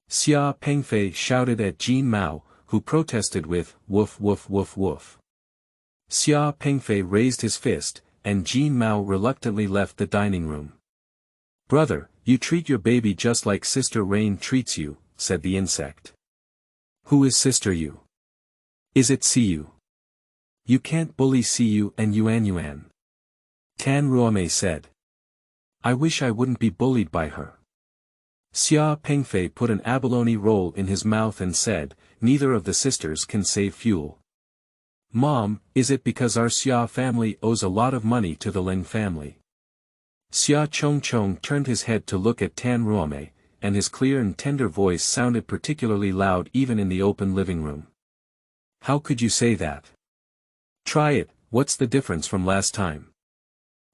Xia Pengfei shouted at Jin Mao, who protested with, woof woof woof woof. Xia Pengfei raised his fist, and Jin Mao reluctantly left the dining room. Brother, you treat your baby just like Sister Rain treats you, said the insect. Who is Sister Yu? Is it Siyu? You can't bully Siyu and Yuan. Tan Ruame said. I wish I wouldn't be bullied by her. Xia Pengfei put an abalone roll in his mouth and said, neither of the sisters can save fuel. Mom, is it because our Xia family owes a lot of money to the Leng family? Xia Chongchong turned his head to look at Tan Ruame, and his clear and tender voice sounded particularly loud even in the open living room. How could you say that? Try it, what's the difference from last time?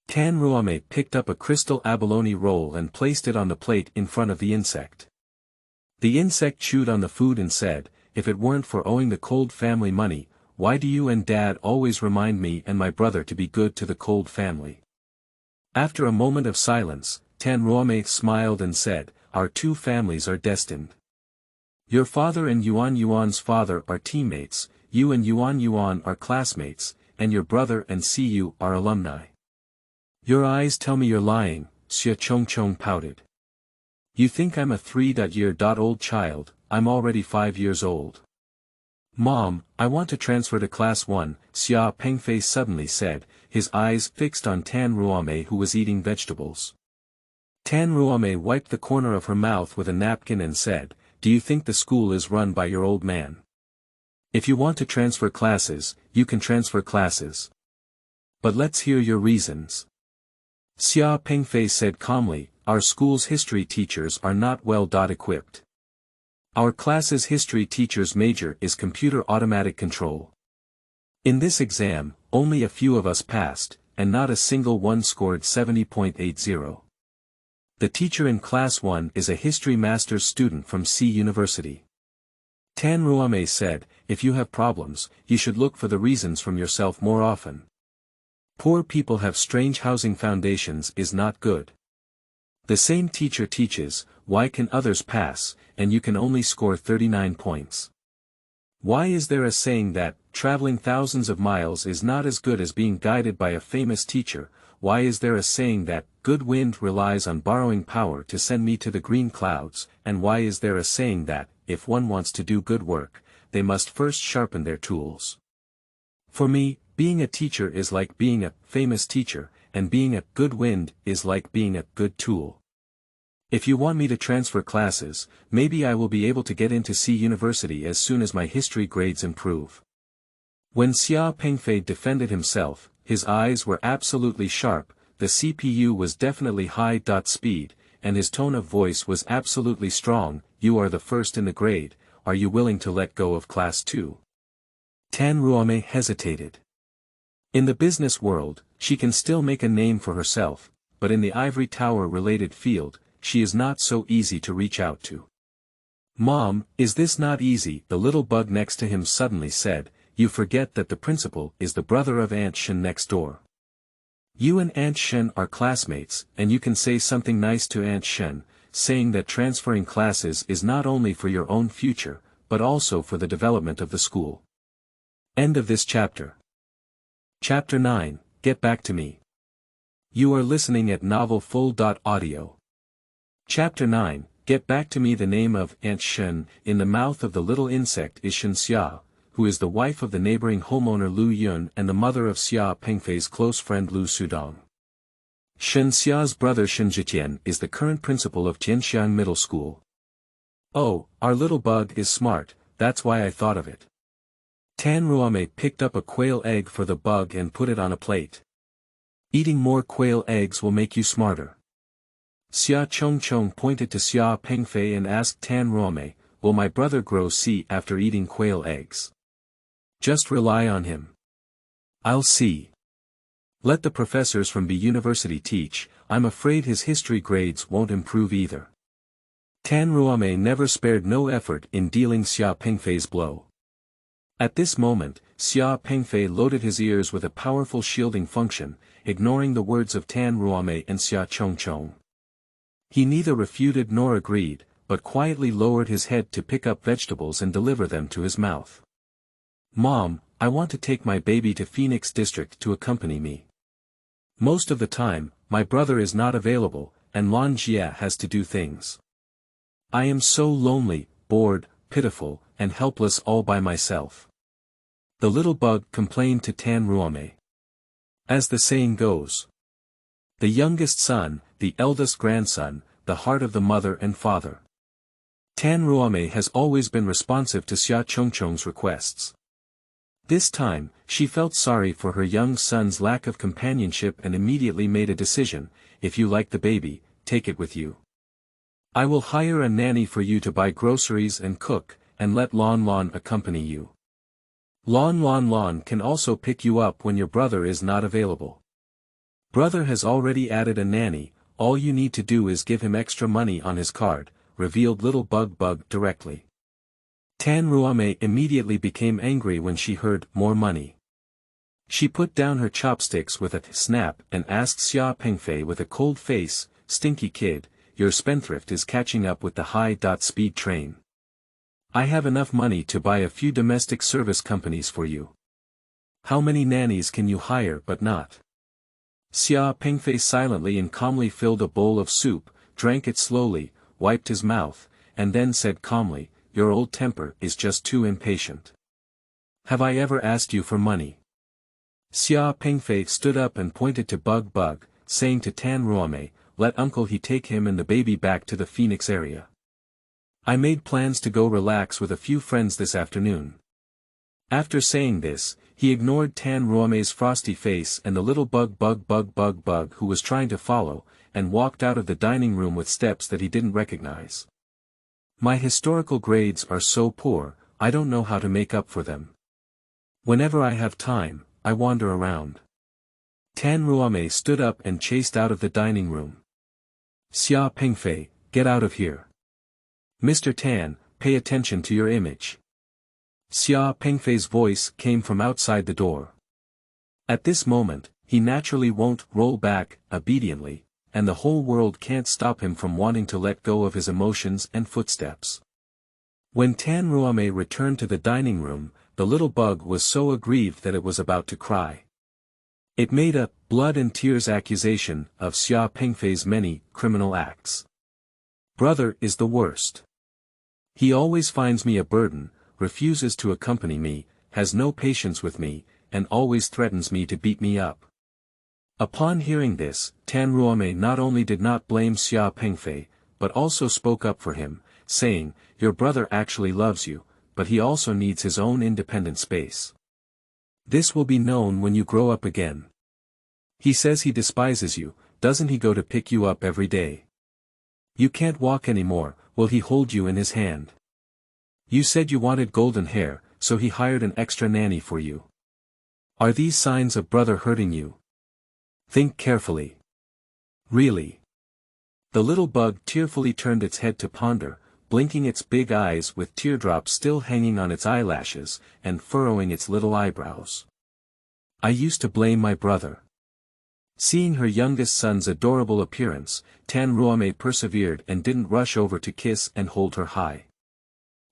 Tan Ruame picked up a crystal abalone roll and placed it on the plate in front of the insect. The insect chewed on the food and said, if it weren't for owing the Cold family money, why do you and Dad always remind me and my brother to be good to the Cold family? After a moment of silence, Tan Ruame smiled and said, our two families are destined. Your father and Yuan's father are teammates, you and Yuan are classmates, and your brother and Siyu are alumni. Your eyes tell me you're lying, Xia Chongchong pouted. You think I'm a 3-year-old child, I'm already 5 years old. Mom, I want to transfer to class 1, Xia Pengfei suddenly said, his eyes fixed on Tan Ruame who was eating vegetables. Tan Ruame wiped the corner of her mouth with a napkin and said, do you think the school is run by your old man? If you want to transfer classes, you can transfer classes. But let's hear your reasons. Xia Pengfei said calmly, our school's history teachers are not well equipped. Our class's history teacher's major is computer automatic control. In this exam, only a few of us passed, and not a single one scored 70.80. The teacher in class 1 is a history master's student from C University. Tan Ruame said, if you have problems, you should look for the reasons from yourself more often. Poor people have strange housing foundations is not good. The same teacher teaches, why can others pass, and you can only score 39 points? Why is there a saying that, traveling thousands of miles is not as good as being guided by a famous teacher? Why is there a saying that, good wind relies on borrowing power to send me to the green clouds, and why is there a saying that, if one wants to do good work, they must first sharpen their tools? For me, being a teacher is like being a famous teacher, and being a good wind is like being a good tool. If you want me to transfer classes, maybe I will be able to get into C University as soon as my history grades improve. When Xia Pengfei defended himself, his eyes were absolutely sharp, the CPU was definitely high. Speed, and his tone of voice was absolutely strong. You are the first in the grade, are you willing to let go of class 2? Tan Ruame hesitated. In the business world, she can still make a name for herself, but in the ivory tower related field, she is not so easy to reach out to. Mom, is this not easy? The little bug next to him suddenly said, you forget that the principal is the brother of Aunt Shen next door. You and Aunt Shen are classmates, and you can say something nice to Aunt Shen, saying that transferring classes is not only for your own future, but also for the development of the school. End of this chapter. Chapter 9, Get Back to Me. You are listening at novelfull.audio. Chapter 9, Get Back to Me. The name of Aunt Shen in the mouth of the little insect is Shen Xia, who is the wife of the neighboring homeowner Lu Yun and the mother of Xia Pengfei's close friend Lu Sudong. Shen Xia's brother Shen Zhiqian is the current principal of Tianxiang Middle School. Oh, our little bug is smart, that's why I thought of it. Tan Ruame picked up a quail egg for the bug and put it on a plate. Eating more quail eggs will make you smarter. Xia Chongchong pointed to Xia Pengfei and asked Tan Ruame, will my brother grow C after eating quail eggs? Just rely on him. I'll see. Let the professors from B University teach, I'm afraid his history grades won't improve either. Tan Ruame never spared no effort in dealing Xia Pengfei's blow. At this moment, Xia Pengfei loaded his ears with a powerful shielding function, ignoring the words of Tan Ruame and Xia Chongchong. He neither refuted nor agreed, but quietly lowered his head to pick up vegetables and deliver them to his mouth. Mom, I want to take my baby to Phoenix District to accompany me. Most of the time, my brother is not available, and Lan Jia has to do things. I am so lonely, bored, pitiful, and helpless all by myself. The little bug complained to Tan Ruame. As the saying goes, the youngest son, the eldest grandson, the heart of the mother and father. Tan Ruame has always been responsive to Xia Chongchong's requests. This time, she felt sorry for her young son's lack of companionship and immediately made a decision, if you like the baby, take it with you. I will hire a nanny for you to buy groceries and cook, and let Lon Lon accompany you. Lon can also pick you up when your brother is not available. Brother has already added a nanny, all you need to do is give him extra money on his card, revealed little Bug directly. Tan Ruame immediately became angry when she heard more money. She put down her chopsticks with a snap and asked Xia Pengfei with a cold face, stinky kid, your spendthrift is catching up with the high-speed train. I have enough money to buy a few domestic service companies for you. How many nannies can you hire but not? Xia Pengfei silently and calmly filled a bowl of soup, drank it slowly, wiped his mouth, and then said calmly, your old temper is just too impatient. Have I ever asked you for money? Xia Pengfei stood up and pointed to Bug, saying to Tan Ruame, let uncle he take him and the baby back to the Phoenix area. I made plans to go relax with a few friends this afternoon. After saying this, he ignored Tan Ruame's frosty face and the little Bug who was trying to follow, and walked out of the dining room with steps that he didn't recognize. My historical grades are so poor, I don't know how to make up for them. Whenever I have time, I wander around. Tan Ruame stood up and chased out of the dining room. Xia Pengfei, get out of here. Mr. Tan, pay attention to your image. Xia Pengfei's voice came from outside the door. At this moment, he naturally won't roll back, obediently, and the whole world can't stop him from wanting to let go of his emotions and footsteps. When Tan Ruame returned to the dining room, the little bug was so aggrieved that it was about to cry. It made a blood and tears accusation of Xia Pengfei's many criminal acts. Brother is the worst. He always finds me a burden, refuses to accompany me, has no patience with me, and always threatens me to beat me up. Upon hearing this, Tan Ruame not only did not blame Xia Pengfei, but also spoke up for him, saying, your brother actually loves you, but he also needs his own independent space. This will be known when you grow up again. He says he despises you, doesn't he go to pick you up every day? You can't walk anymore, will he hold you in his hand? You said you wanted golden hair, so he hired an extra nanny for you. Are these signs of brother hurting you? Think carefully. Really? The little bug tearfully turned its head to ponder, blinking its big eyes with teardrops still hanging on its eyelashes, and furrowing its little eyebrows. I used to blame my brother. Seeing her youngest son's adorable appearance, Tan Ruame persevered and didn't rush over to kiss and hold her high.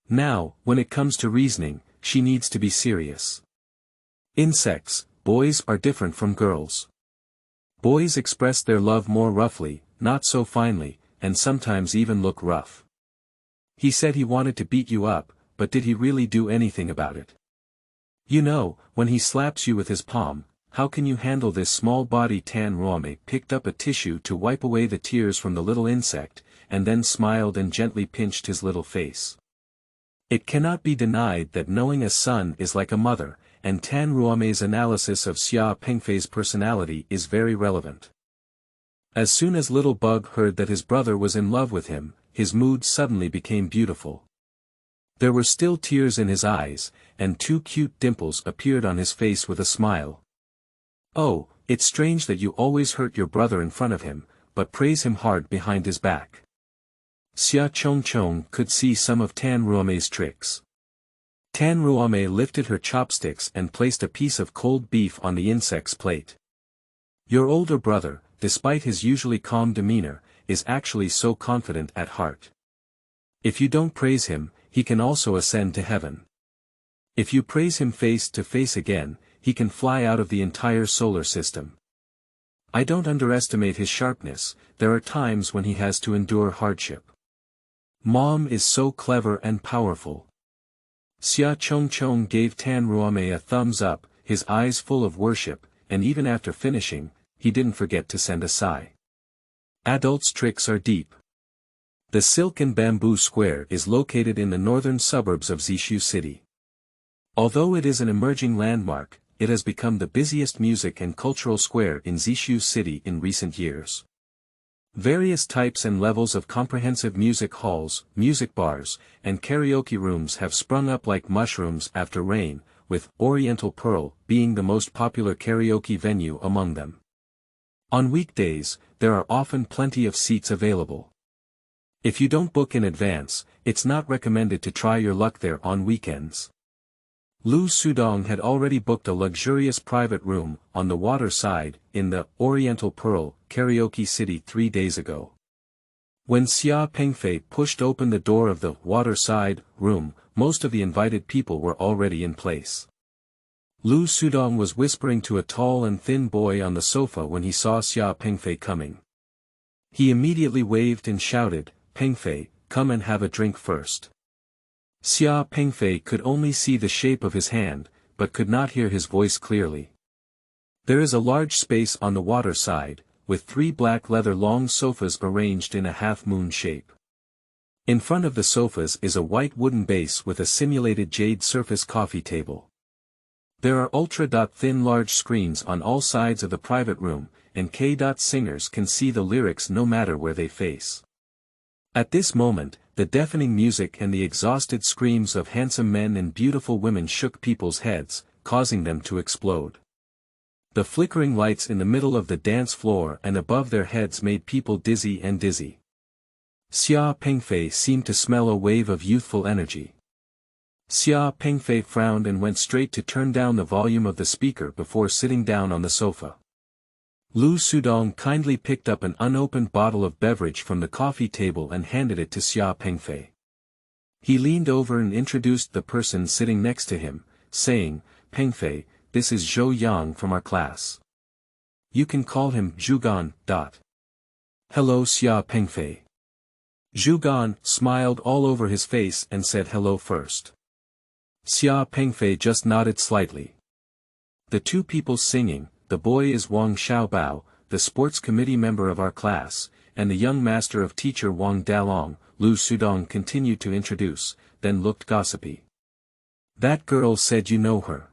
Now, when it comes to reasoning, she needs to be serious. Insects, boys are different from girls. Boys express their love more roughly, not so finely, and sometimes even look rough. He said he wanted to beat you up, but did he really do anything about it? You know, when he slaps you with his palm, how can you handle this small body? Tan Ruame picked up a tissue to wipe away the tears from the little insect, and then smiled and gently pinched his little face. It cannot be denied that knowing a son is like a mother, and Tan Ruame's analysis of Xia Pengfei's personality is very relevant. As soon as Little Bug heard that his brother was in love with him, his mood suddenly became beautiful. There were still tears in his eyes, and 2 cute dimples appeared on his face with a smile. Oh, it's strange that you always hurt your brother in front of him, but praise him hard behind his back. Xia Chongchong could see some of Tan Ruame's tricks. Tan Ruame lifted her chopsticks and placed a piece of cold beef on the insect's plate. Your older brother, despite his usually calm demeanor, is actually so confident at heart. If you don't praise him, he can also ascend to heaven. If you praise him face to face again, he can fly out of the entire solar system. I don't underestimate his sharpness, there are times when he has to endure hardship. Mom is so clever and powerful. Xia Chongchong gave Tan Ruame a thumbs up, his eyes full of worship, and even after finishing, he didn't forget to send a sigh. Adults' tricks are deep. The Silk and Bamboo Square is located in the northern suburbs of Zishu City. Although it is an emerging landmark, it has become the busiest music and cultural square in Zishu City in recent years. Various types and levels of comprehensive music halls, music bars, and karaoke rooms have sprung up like mushrooms after rain, with Oriental Pearl being the most popular karaoke venue among them. On weekdays, there are often plenty of seats available. If you don't book in advance, it's not recommended to try your luck there on weekends. Lu Sudong had already booked a luxurious private room on the water side in the Oriental Pearl karaoke city 3 days ago. When Xia Pengfei pushed open the door of the waterside room, most of the invited people were already in place. Lu Sudong was whispering to a tall and thin boy on the sofa when he saw Xia Pengfei coming. He immediately waved and shouted, "Pengfei, come and have a drink first." Xia Pengfei could only see the shape of his hand, but could not hear his voice clearly. There is a large space on the water side, with 3 black leather long sofas arranged in a half-moon shape. In front of the sofas is a white wooden base with a simulated jade surface coffee table. There are ultra-thin large screens on all sides of the private room, and K-singers can see the lyrics no matter where they face. At this moment, the deafening music and the exhausted screams of handsome men and beautiful women shook people's heads, causing them to explode. The flickering lights in the middle of the dance floor and above their heads made people dizzy and dizzy. Xia Pengfei seemed to smell a wave of youthful energy. Xia Pengfei frowned and went straight to turn down the volume of the speaker before sitting down on the sofa. Lu Sudong kindly picked up an unopened bottle of beverage from the coffee table and handed it to Xia Pengfei. He leaned over and introduced the person sitting next to him, saying, "Pengfei, this is Zhou Yang from our class. You can call him Zhugan. Hello Xia Pengfei." Zhugan smiled all over his face and said hello first. Xia Pengfei just nodded slightly. The 2 people singing, the boy is Wang Xiaobao, the sports committee member of our class, and the young master of teacher Wang Dalong, Lu Sudong continued to introduce, then looked gossipy. That girl said you know her.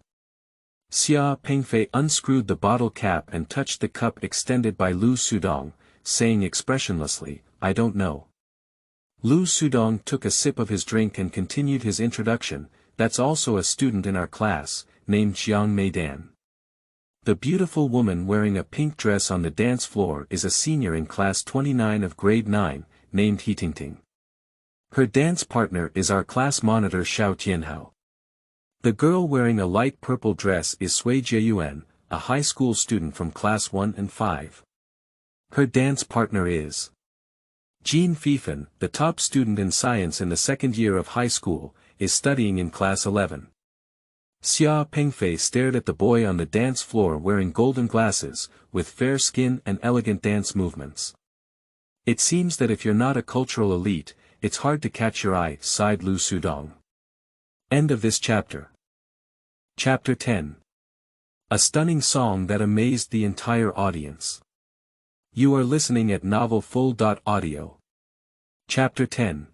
Xia Pengfei unscrewed the bottle cap and touched the cup extended by Lu Sudong, saying expressionlessly, "I don't know." Lu Sudong took a sip of his drink and continued his introduction, "That's also a student in our class, named Jiang Meidan. The beautiful woman wearing a pink dress on the dance floor is a senior in class 29 of grade 9, named Hetingting. Her dance partner is our class monitor Xiao Tianhao. The girl wearing a light purple dress is Sui Jieyuan, a high school student from class 1 and 5. Her dance partner is Jin Fifan, the top student in science in the second year of high school, is studying in class 11. Xia Pengfei stared at the boy on the dance floor wearing golden glasses, with fair skin and elegant dance movements. It seems that if you're not a cultural elite, it's hard to catch your eye, sighed Lu Sudong. End of this chapter. Chapter 10. A stunning song that amazed the entire audience. You are listening at novelfull.audio. Chapter 10.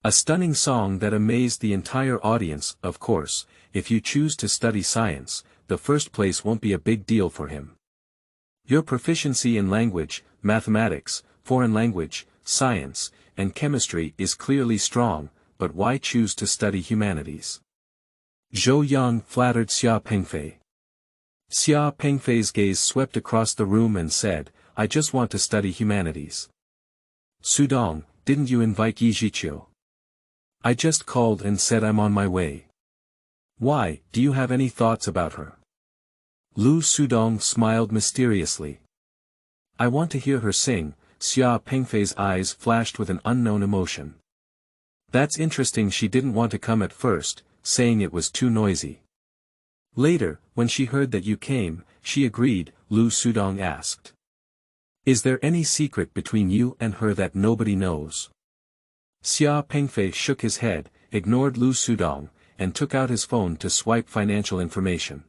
A stunning song that amazed the entire audience. Of course, if you choose to study science, the first place won't be a big deal for him. Your proficiency in language, mathematics, foreign language, science, and chemistry is clearly strong, but why choose to study humanities? Zhou Yang flattered Xia Pengfei. Xia Pengfei's gaze swept across the room and said, I just want to study humanities. Sudong, didn't you invite Yi Zhiqiu? I just called and said I'm on my way. Why, do you have any thoughts about her? Lu Sudong smiled mysteriously. I want to hear her sing. Xia Pengfei's eyes flashed with an unknown emotion. That's interesting. She didn't want to come at first, saying it was too noisy. Later, when she heard that you came, she agreed. Lu Sudong asked. Is there any secret between you and her that nobody knows? Xia Pengfei shook his head, ignored Lu Sudong, and took out his phone to swipe financial information.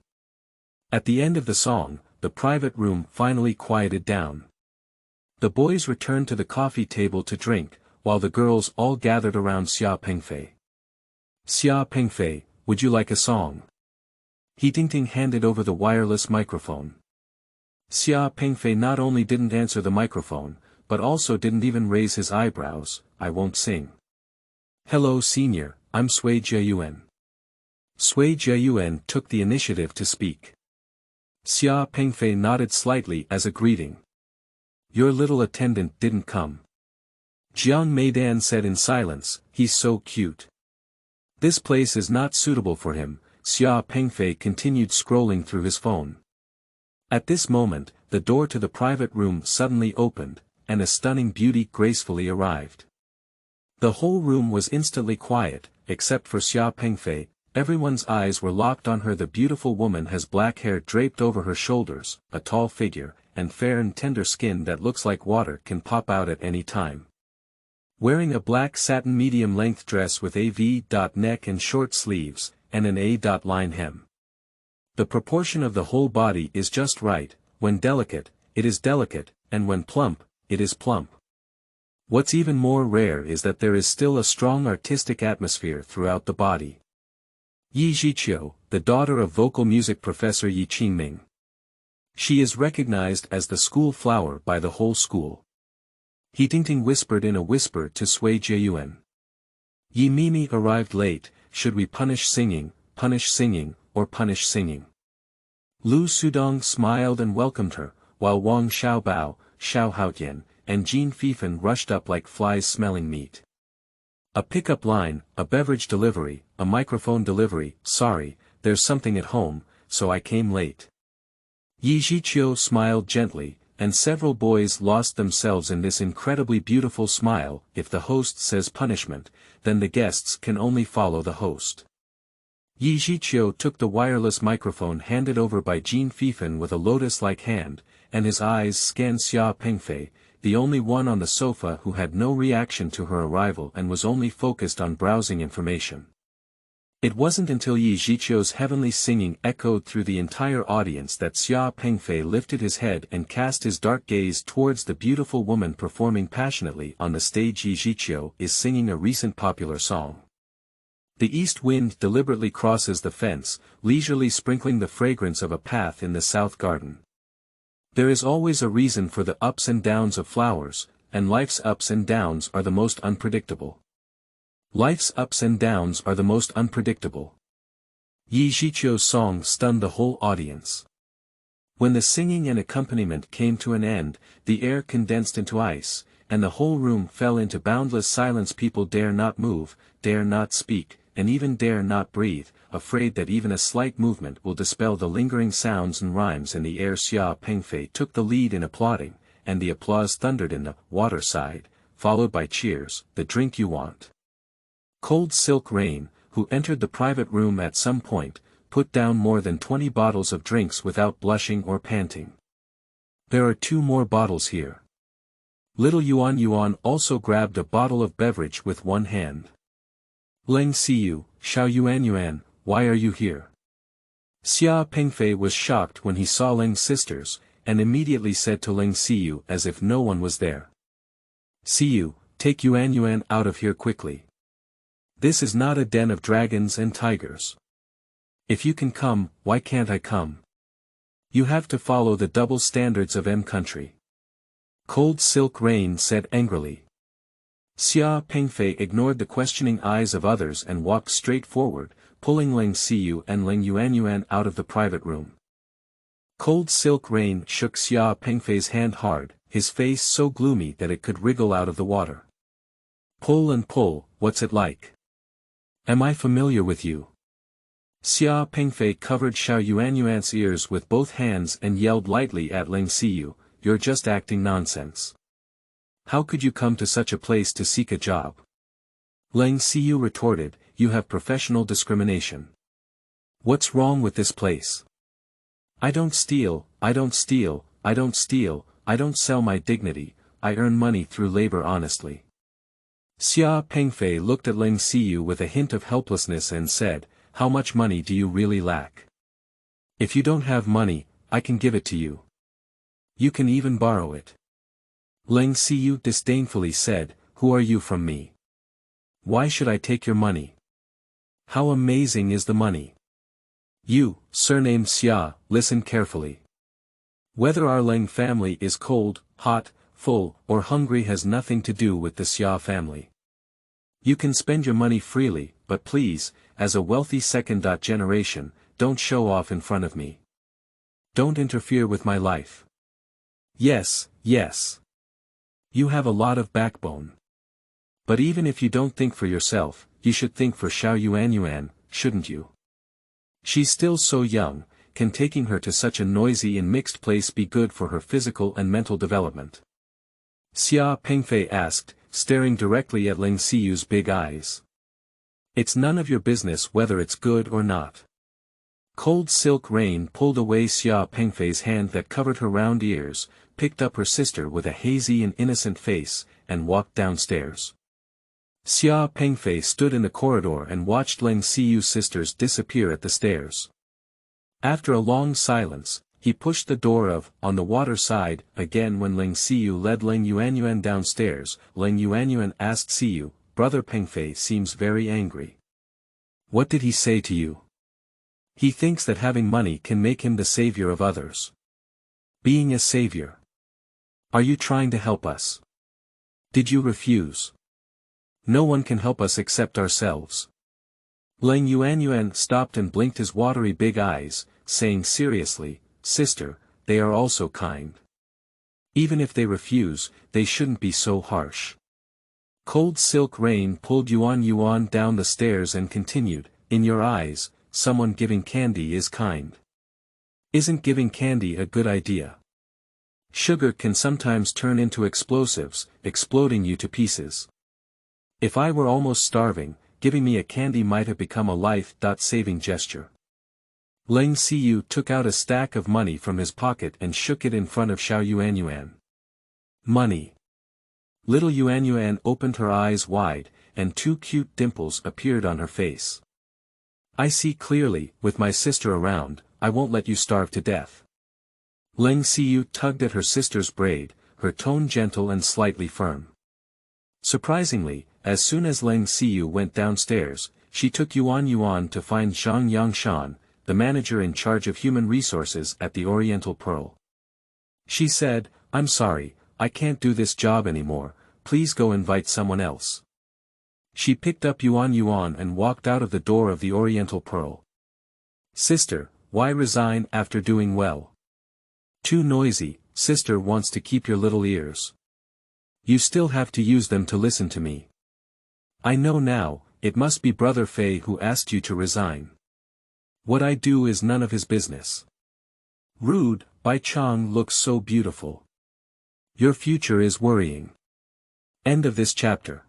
At the end of the song, the private room finally quieted down. The boys returned to the coffee table to drink, while the girls all gathered around Xia Pengfei. Xia Pengfei, would you like a song? He Tingting handed over the wireless microphone. Xia Pengfei not only didn't answer the microphone, but also didn't even raise his eyebrows. I won't sing. Hello senior, I'm Sui Jiayuan. Sui Jiayuan took the initiative to speak. Xia Pengfei nodded slightly as a greeting. Your little attendant didn't come. Jiang Meidan said in silence, he's so cute. This place is not suitable for him. Xia Pengfei continued scrolling through his phone. At this moment, the door to the private room suddenly opened, and a stunning beauty gracefully arrived. The whole room was instantly quiet, except for Xia Pengfei. Everyone's eyes were locked on her. The beautiful woman has black hair draped over her shoulders, a tall figure, and fair and tender skin that looks like water can pop out at any time. Wearing a black satin medium-length dress with a V-neck and short sleeves, and an A-line hem. The proportion of the whole body is just right. When delicate, it is delicate, and when plump, it is plump. What's even more rare is that there is still a strong artistic atmosphere throughout the body. Yi Zhiqiu, the daughter of vocal music professor Yi Qingming. She is recognized as the school flower by the whole school. He Tingting whispered in a whisper to Sui Jiayuan. Yi Mimi arrived late. Should we punish singing, or punish singing? Lu Sudong smiled and welcomed her, while Wang Xiaobao, Xiao Haotian, and Jin Fifan rushed up like flies smelling meat. A pickup line, a beverage delivery, a microphone delivery. Sorry, there's something at home, so I came late. Yi Zhiqiu smiled gently, and several boys lost themselves in this incredibly beautiful smile. If the host says punishment, then the guests can only follow the host. Yi Zhiqiu took the wireless microphone handed over by Jin Fifan with a lotus-like hand, and his eyes scanned Xia Pengfei, the only one on the sofa who had no reaction to her arrival and was only focused on browsing information. It wasn't until Yi Zhiqiu's heavenly singing echoed through the entire audience that Xia Pengfei lifted his head and cast his dark gaze towards the beautiful woman performing passionately on the stage. Yi Zhiqiu is singing a recent popular song. The east wind deliberately crosses the fence, leisurely sprinkling the fragrance of a path in the south garden. There is always a reason for the ups and downs of flowers, and life's ups and downs are the most unpredictable. Life's ups and downs are the most unpredictable. Yi Zhiqiu's song stunned the whole audience. When the singing and accompaniment came to an end, the air condensed into ice, and the whole room fell into boundless silence. People dare not move, dare not speak, and even dare not breathe, afraid that even a slight movement will dispel the lingering sounds and rhymes in the air. Xia Pengfei took the lead in applauding, and the applause thundered in the water side, followed by cheers. The drink you want. Cold Silk Rain, who entered the private room at some point, put down more than 20 bottles of drinks without blushing or panting. There are 2 more bottles here. Little Yuan also grabbed a bottle of beverage with one hand. Leng Siyu, Xiao Yuan, why are you here? Xia Pengfei was shocked when he saw Leng's sisters, and immediately said to Leng Siyu as if no one was there. Siyu, take Yuan out of here quickly. This is not a den of dragons and tigers. If you can come, why can't I come? You have to follow the double standards of M country. Cold Silk Rain said angrily. Xia Pengfei ignored the questioning eyes of others and walked straight forward, pulling Leng Siyu and Leng Yuan out of the private room. Cold Silk Rain shook Xia Pengfei's hand hard, his face so gloomy that it could wriggle out of the water. Pull and pull, what's it like? Am I familiar with you? Xia Pengfei covered Xiao Yuan's ears with both hands and yelled lightly at Leng Siyu, you're just acting nonsense. How could you come to such a place to seek a job? Leng Siyu retorted, you have professional discrimination. What's wrong with this place? I don't steal, I don't steal, I don't steal, I don't sell my dignity, I earn money through labor honestly. Xia Pengfei looked at Leng Siyu with a hint of helplessness and said, how much money do you really lack? If you don't have money, I can give it to you. You can even borrow it. Leng Siyu disdainfully said, who are you from me? Why should I take your money? How amazing is the money? You, surnamed Xia, listen carefully. Whether our Leng family is cold, hot, full, or hungry has nothing to do with the Xia family. You can spend your money freely, but please, as a wealthy second generation, don't show off in front of me. Don't interfere with my life. Yes, yes. You have a lot of backbone. But even if you don't think for yourself, you should think for Xiao Yuan, shouldn't you? She's still so young, can taking her to such a noisy and mixed place be good for her physical and mental development? Xia Pengfei asked, staring directly at Leng Siyu's big eyes. It's none of your business whether it's good or not. Cold Silk Rain pulled away Xia Pengfei's hand that covered her round ears, picked up her sister with a hazy and innocent face, and walked downstairs. Xia Pengfei stood in the corridor and watched Leng Siyu's sisters disappear at the stairs. After a long silence, he pushed the door of, on the water side, again when Leng Siyu led Leng Yuan downstairs. Leng Yuan asked Siyu, Brother Pengfei seems very angry. What did he say to you? He thinks that having money can make him the savior of others. Being a savior. Are you trying to help us? Did you refuse? No one can help us except ourselves. Leng Yuan stopped and blinked his watery big eyes, saying seriously, Sister, they are also kind. Even if they refuse, they shouldn't be so harsh. Cold Silk Rain pulled Yuan down the stairs and continued, in your eyes, someone giving candy is kind. Isn't giving candy a good idea? Sugar can sometimes turn into explosives, exploding you to pieces. If I were almost starving, giving me a candy might have become a life-saving gesture. Leng Siyu took out a stack of money from his pocket and shook it in front of Xiao Yuan. Money. Little Yuan opened her eyes wide, and 2 cute dimples appeared on her face. I see clearly, with my sister around, I won't let you starve to death. Leng Siyu tugged at her sister's braid, her tone gentle and slightly firm. Surprisingly, as soon as Leng Siyu went downstairs, she took Yuan to find Zhang Yangshan, the manager in charge of human resources at the Oriental Pearl. She said, I'm sorry, I can't do this job anymore, please go invite someone else. She picked up Yuan and walked out of the door of the Oriental Pearl. Sister, why resign after doing well? Too noisy, sister wants to keep your little ears. You still have to use them to listen to me. I know now, it must be Brother Fei who asked you to resign. What I do is none of his business. Rude, Bai Chang looks so beautiful. Your future is worrying. End of this chapter.